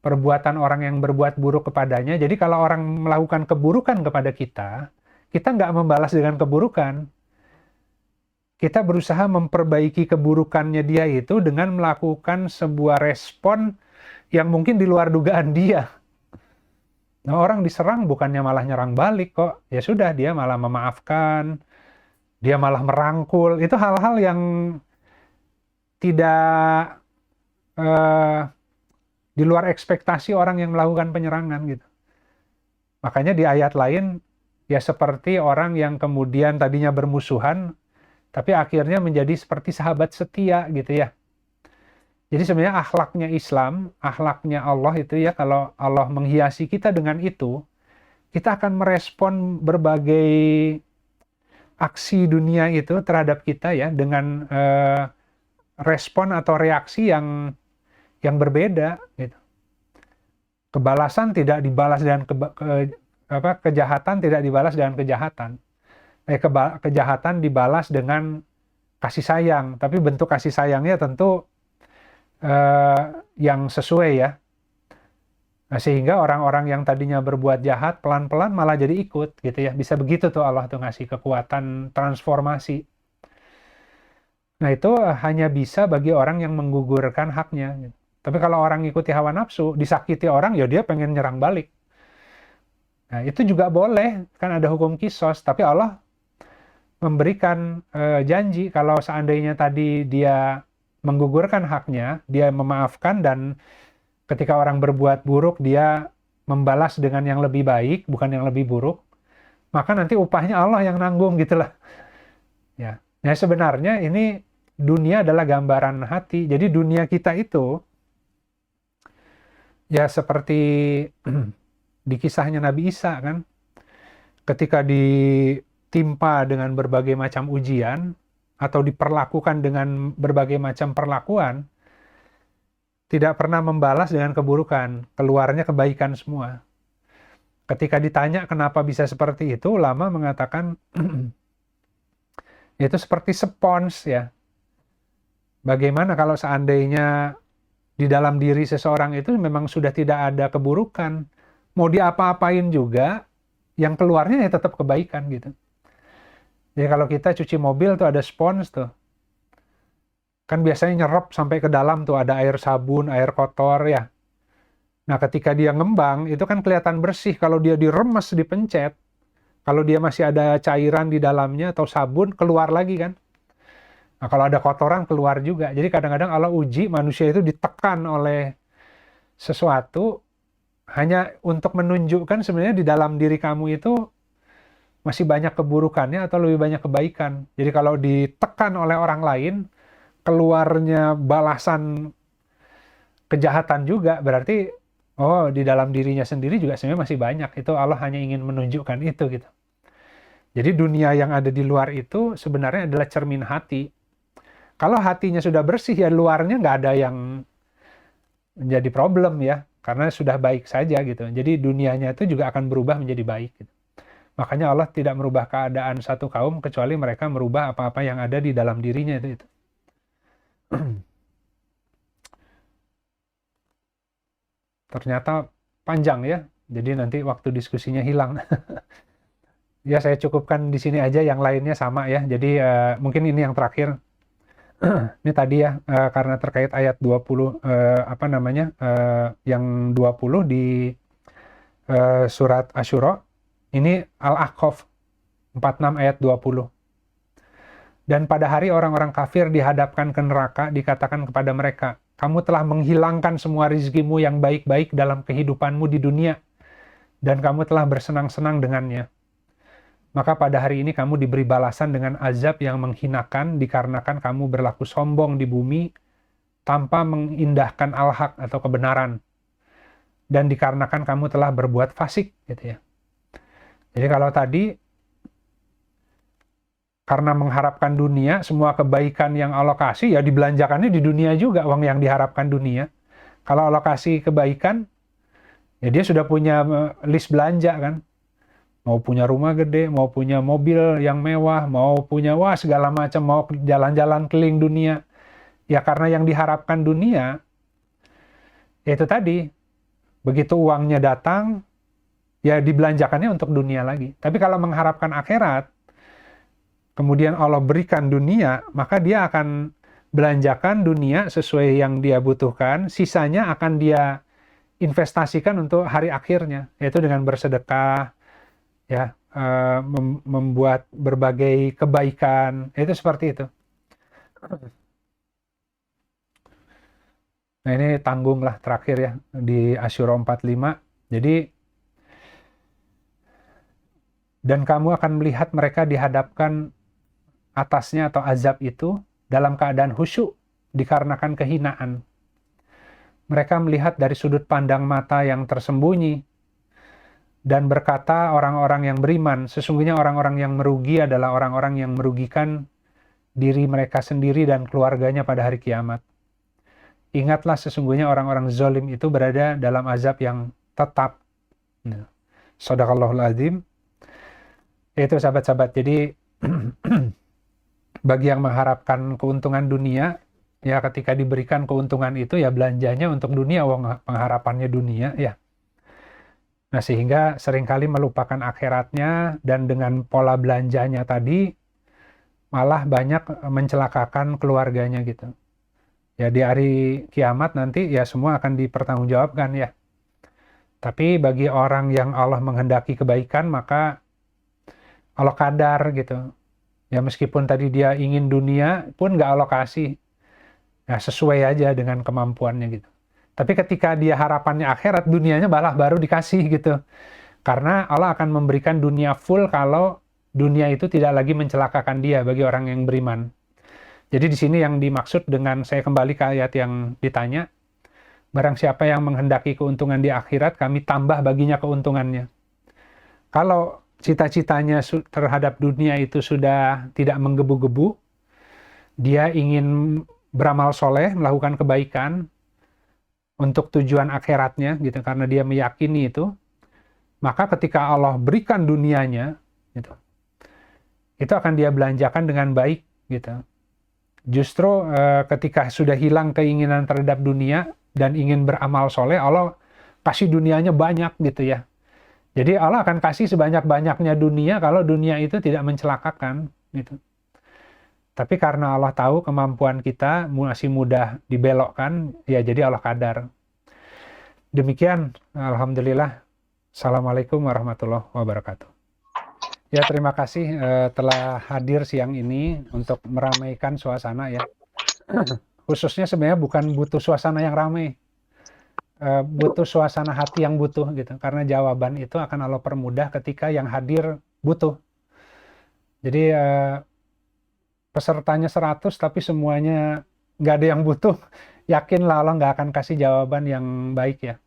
perbuatan orang yang berbuat buruk kepadanya. Jadi kalau orang melakukan keburukan kepada kita, kita nggak membalas dengan keburukan. Kita berusaha memperbaiki keburukannya dia itu dengan melakukan sebuah respon yang mungkin di luar dugaan dia. Nah, orang diserang bukannya malah nyerang balik kok. Ya sudah, dia malah memaafkan, dia malah merangkul. Itu hal-hal yang tidak di luar ekspektasi orang yang melakukan penyerangan gitu. Makanya di ayat lain, ya seperti orang yang kemudian tadinya bermusuhan, tapi akhirnya menjadi seperti sahabat setia gitu ya. Jadi sebenarnya akhlaknya Islam, akhlaknya Allah itu ya, kalau Allah menghiasi kita dengan itu, kita akan merespon berbagai aksi dunia itu terhadap kita ya, dengan respon atau reaksi yang berbeda gitu. Kebalasan tidak dibalas dengan kejahatan tidak dibalas dengan kejahatan. Kejahatan dibalas dengan kasih sayang, tapi bentuk kasih sayangnya tentu yang sesuai ya. Nah, sehingga orang-orang yang tadinya berbuat jahat pelan-pelan malah jadi ikut gitu ya. Bisa begitu tuh Allah tuh ngasih kekuatan transformasi. Nah, itu hanya bisa bagi orang yang menggugurkan haknya gitu. Tapi kalau orang ngikuti hawa nafsu, disakiti orang, ya dia pengen nyerang balik. Nah, itu juga boleh, kan ada hukum kisos, tapi Allah memberikan janji kalau seandainya tadi dia menggugurkan haknya, dia memaafkan, dan ketika orang berbuat buruk, dia membalas dengan yang lebih baik, bukan yang lebih buruk, maka nanti upahnya Allah yang nanggung gitulah. Ya. Nah, sebenarnya ini dunia adalah gambaran hati. Jadi dunia kita itu ya seperti di kisahnya Nabi Isa kan, ketika ditimpa dengan berbagai macam ujian atau diperlakukan dengan berbagai macam perlakuan, tidak pernah membalas dengan keburukan, keluarnya kebaikan semua. Ketika ditanya kenapa bisa seperti itu, ulama mengatakan itu seperti spons ya. Bagaimana kalau seandainya di dalam diri seseorang itu memang sudah tidak ada keburukan, mau diapa-apain juga, yang keluarnya ya tetap kebaikan gitu. Jadi kalau kita cuci mobil tuh ada spons tuh, kan biasanya nyerap sampai ke dalam tuh, ada air sabun, air kotor ya. Nah, ketika dia ngembang, itu kan kelihatan bersih. Kalau dia diremes, dipencet, kalau dia masih ada cairan di dalamnya atau sabun, keluar lagi kan. Nah, kalau ada kotoran, keluar juga. Jadi kadang-kadang Allah uji manusia itu ditekan oleh sesuatu, hanya untuk menunjukkan sebenarnya di dalam diri kamu itu masih banyak keburukannya atau lebih banyak kebaikan. Jadi kalau ditekan oleh orang lain, keluarnya balasan kejahatan juga, berarti oh, di dalam dirinya sendiri juga sebenarnya masih banyak. Itu Allah hanya ingin menunjukkan itu gitu. Jadi dunia yang ada di luar itu sebenarnya adalah cermin hati. Kalau hatinya sudah bersih, ya luarnya nggak ada yang menjadi problem ya, karena sudah baik saja gitu. Jadi dunianya itu juga akan berubah menjadi baik gitu. Makanya Allah tidak merubah keadaan satu kaum kecuali mereka merubah apa-apa yang ada di dalam dirinya itu. Ternyata panjang ya, jadi nanti waktu diskusinya hilang. Ya, saya cukupkan di sini aja, yang lainnya sama ya. Jadi mungkin ini yang terakhir. Ini tadi ya, karena terkait ayat 20, yang 20 di surat Asyura, ini Al-Ahqaf 46 ayat 20. Dan pada hari orang-orang kafir dihadapkan ke neraka, dikatakan kepada mereka, kamu telah menghilangkan semua rizkimu yang baik-baik dalam kehidupanmu di dunia, dan kamu telah bersenang-senang dengannya. Maka pada hari ini kamu diberi balasan dengan azab yang menghinakan dikarenakan kamu berlaku sombong di bumi tanpa mengindahkan al-haq atau kebenaran. Dan dikarenakan kamu telah berbuat fasik gitu ya. Jadi kalau tadi karena mengharapkan dunia, semua kebaikan yang Allah kasih ya dibelanjakannya di dunia juga, uang yang diharapkan dunia. Kalau Allah kasih kebaikan, ya dia sudah punya list belanja kan. Mau punya rumah gede, mau punya mobil yang mewah, mau punya segala macam, mau jalan-jalan keliling dunia. Ya karena yang diharapkan dunia, Itu tadi, begitu uangnya datang, ya dibelanjakannya untuk dunia lagi. Tapi kalau mengharapkan akhirat, kemudian Allah berikan dunia, maka dia akan belanjakan dunia sesuai yang dia butuhkan, sisanya akan dia investasikan untuk hari akhirnya, yaitu dengan bersedekah, ya, membuat berbagai kebaikan, itu seperti itu. Nah ini tanggung lah terakhir ya, di Asyura 45. Jadi, dan kamu akan melihat mereka dihadapkan atasnya atau azab itu dalam keadaan khusyuk dikarenakan kehinaan. Mereka melihat dari sudut pandang mata yang tersembunyi dan berkata orang-orang yang beriman, sesungguhnya orang-orang yang merugi adalah orang-orang yang merugikan diri mereka sendiri dan keluarganya pada hari kiamat. Ingatlah sesungguhnya orang-orang zalim itu berada dalam azab yang tetap. Shadaqallahul azim. Itu sahabat-sahabat. Jadi bagi yang mengharapkan keuntungan dunia, ya ketika diberikan keuntungan itu ya belanjanya untuk dunia, pengharapannya dunia ya. Nah sehingga seringkali melupakan akhiratnya, dan dengan pola belanjanya tadi malah banyak mencelakakan keluarganya gitu. Ya di hari kiamat nanti ya semua akan dipertanggungjawabkan ya. Tapi bagi orang yang Allah menghendaki kebaikan, maka Allah kadar gitu. Ya meskipun tadi dia ingin dunia pun nggak Allah kasih. Ya sesuai aja dengan kemampuannya gitu. Tapi ketika dia harapannya akhirat, dunianya malah baru dikasih gitu. Karena Allah akan memberikan dunia full kalau dunia itu tidak lagi mencelakakan dia bagi orang yang beriman. Jadi di sini yang dimaksud dengan, saya kembali ke ayat yang ditanya, barang siapa yang menghendaki keuntungan di akhirat, kami tambah baginya keuntungannya. Kalau cita-citanya terhadap dunia itu sudah tidak menggebu-gebu, dia ingin beramal soleh, melakukan kebaikan untuk tujuan akhiratnya, gitu, karena dia meyakini itu, maka ketika Allah berikan dunianya, gitu, itu akan dia belanjakan dengan baik, gitu. Justru ketika sudah hilang keinginan terhadap dunia dan ingin beramal soleh, Allah kasih dunianya banyak gitu ya. Jadi Allah akan kasih sebanyak-banyaknya dunia kalau dunia itu tidak mencelakakan gitu. Tapi karena Allah tahu kemampuan kita masih mudah dibelokkan, ya jadi Allah kadar. Demikian, alhamdulillah. Assalamualaikum warahmatullahi wabarakatuh. Ya, terima kasih telah hadir siang ini untuk meramaikan suasana ya. Khususnya sebenarnya bukan butuh suasana yang ramai, butuh suasana hati yang butuh gitu. Karena jawaban itu akan Allah permudah ketika yang hadir butuh. Jadi pesertanya 100 tapi semuanya nggak ada yang butuh, yakinlah Allah nggak akan kasih jawaban yang baik ya.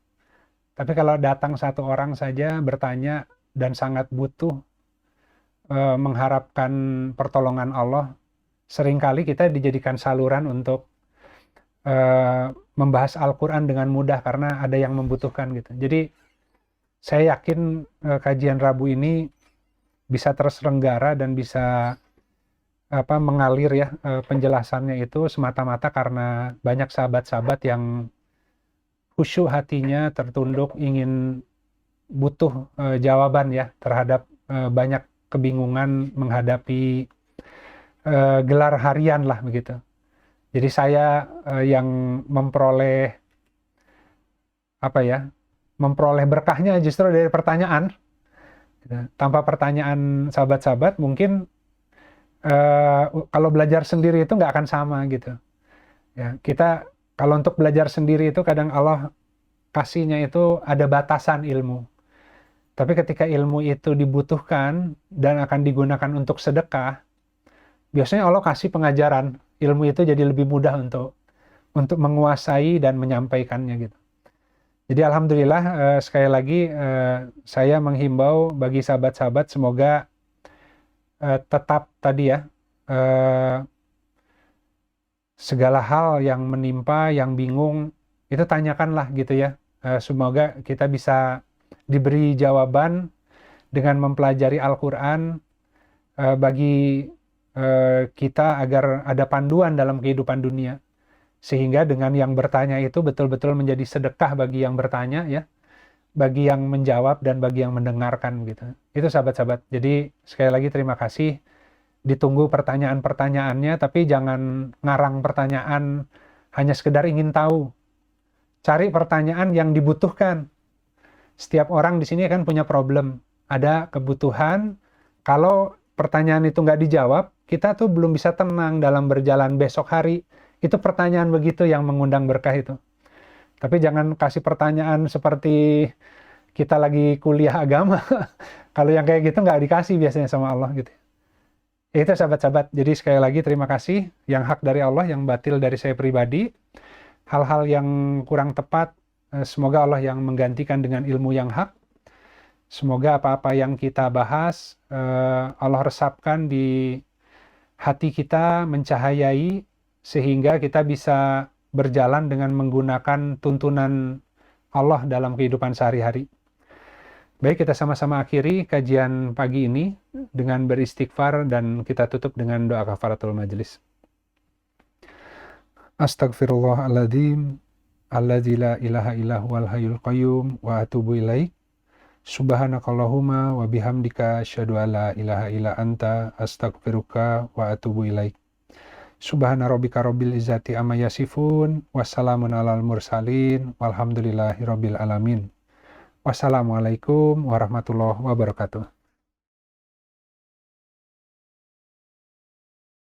Tapi kalau datang satu orang saja bertanya dan sangat butuh, mengharapkan pertolongan Allah, seringkali kita dijadikan saluran untuk membahas Al-Quran dengan mudah karena ada yang membutuhkan gitu. Jadi saya yakin kajian Rabu ini bisa terselenggara dan bisa mengalir ya, penjelasannya itu semata-mata karena banyak sahabat-sahabat yang khusyuk hatinya, tertunduk, ingin butuh jawaban ya terhadap banyak kebingungan menghadapi gelar harian lah begitu. Jadi saya yang memperoleh memperoleh berkahnya justru dari pertanyaan. Tanpa pertanyaan sahabat-sahabat mungkin kalau belajar sendiri itu nggak akan sama gitu. Ya, kita kalau untuk belajar sendiri itu kadang Allah kasihnya itu ada batasan ilmu. Tapi ketika ilmu itu dibutuhkan dan akan digunakan untuk sedekah, biasanya Allah kasih pengajaran, ilmu itu jadi lebih mudah untuk menguasai dan menyampaikannya gitu. Jadi alhamdulillah sekali lagi saya menghimbau bagi sahabat-sahabat semoga tetap tadi ya, segala hal yang menimpa, yang bingung, itu tanyakanlah gitu ya. Semoga kita bisa diberi jawaban dengan mempelajari Al-Quran bagi kita agar ada panduan dalam kehidupan dunia. Sehingga dengan yang bertanya itu betul-betul menjadi sedekah bagi yang bertanya ya, bagi yang menjawab dan bagi yang mendengarkan gitu. Itu sahabat-sahabat. Jadi sekali lagi terima kasih. Ditunggu pertanyaan-pertanyaannya, tapi jangan ngarang pertanyaan hanya sekedar ingin tahu. Cari pertanyaan yang dibutuhkan. Setiap orang di sini kan punya problem, ada kebutuhan. Kalau pertanyaan itu nggak dijawab, kita tuh belum bisa tenang dalam berjalan besok hari. Itu pertanyaan begitu yang mengundang berkah itu. Tapi jangan kasih pertanyaan seperti kita lagi kuliah agama. Kalau yang kayak gitu nggak dikasih biasanya sama Allah gitu. Itu sahabat-sahabat. Jadi sekali lagi terima kasih. Yang hak dari Allah, yang batil dari saya pribadi. Hal-hal yang kurang tepat, semoga Allah yang menggantikan dengan ilmu yang hak. Semoga apa-apa yang kita bahas, Allah resapkan di hati kita, mencahayai, sehingga kita bisa berjalan dengan menggunakan tuntunan Allah dalam kehidupan sehari-hari. Baik, kita sama-sama akhiri kajian pagi ini dengan beristighfar dan kita tutup dengan doa kafaratul majelis. Astaghfirullahaladzim, alladzi la ilaha illa huwal hayyul qayyum wa atubu ilaik. Subhanakallahumma wa bihamdika asyhadu an la ilaha illa anta astaghfiruka wa atubu ilaik. Subhana rabbika rabbil izzati amma yasifun, wassalamun alal mursalin, walhamdulillahi rabbil alamin. Wassalamualaikum warahmatullahi wabarakatuh.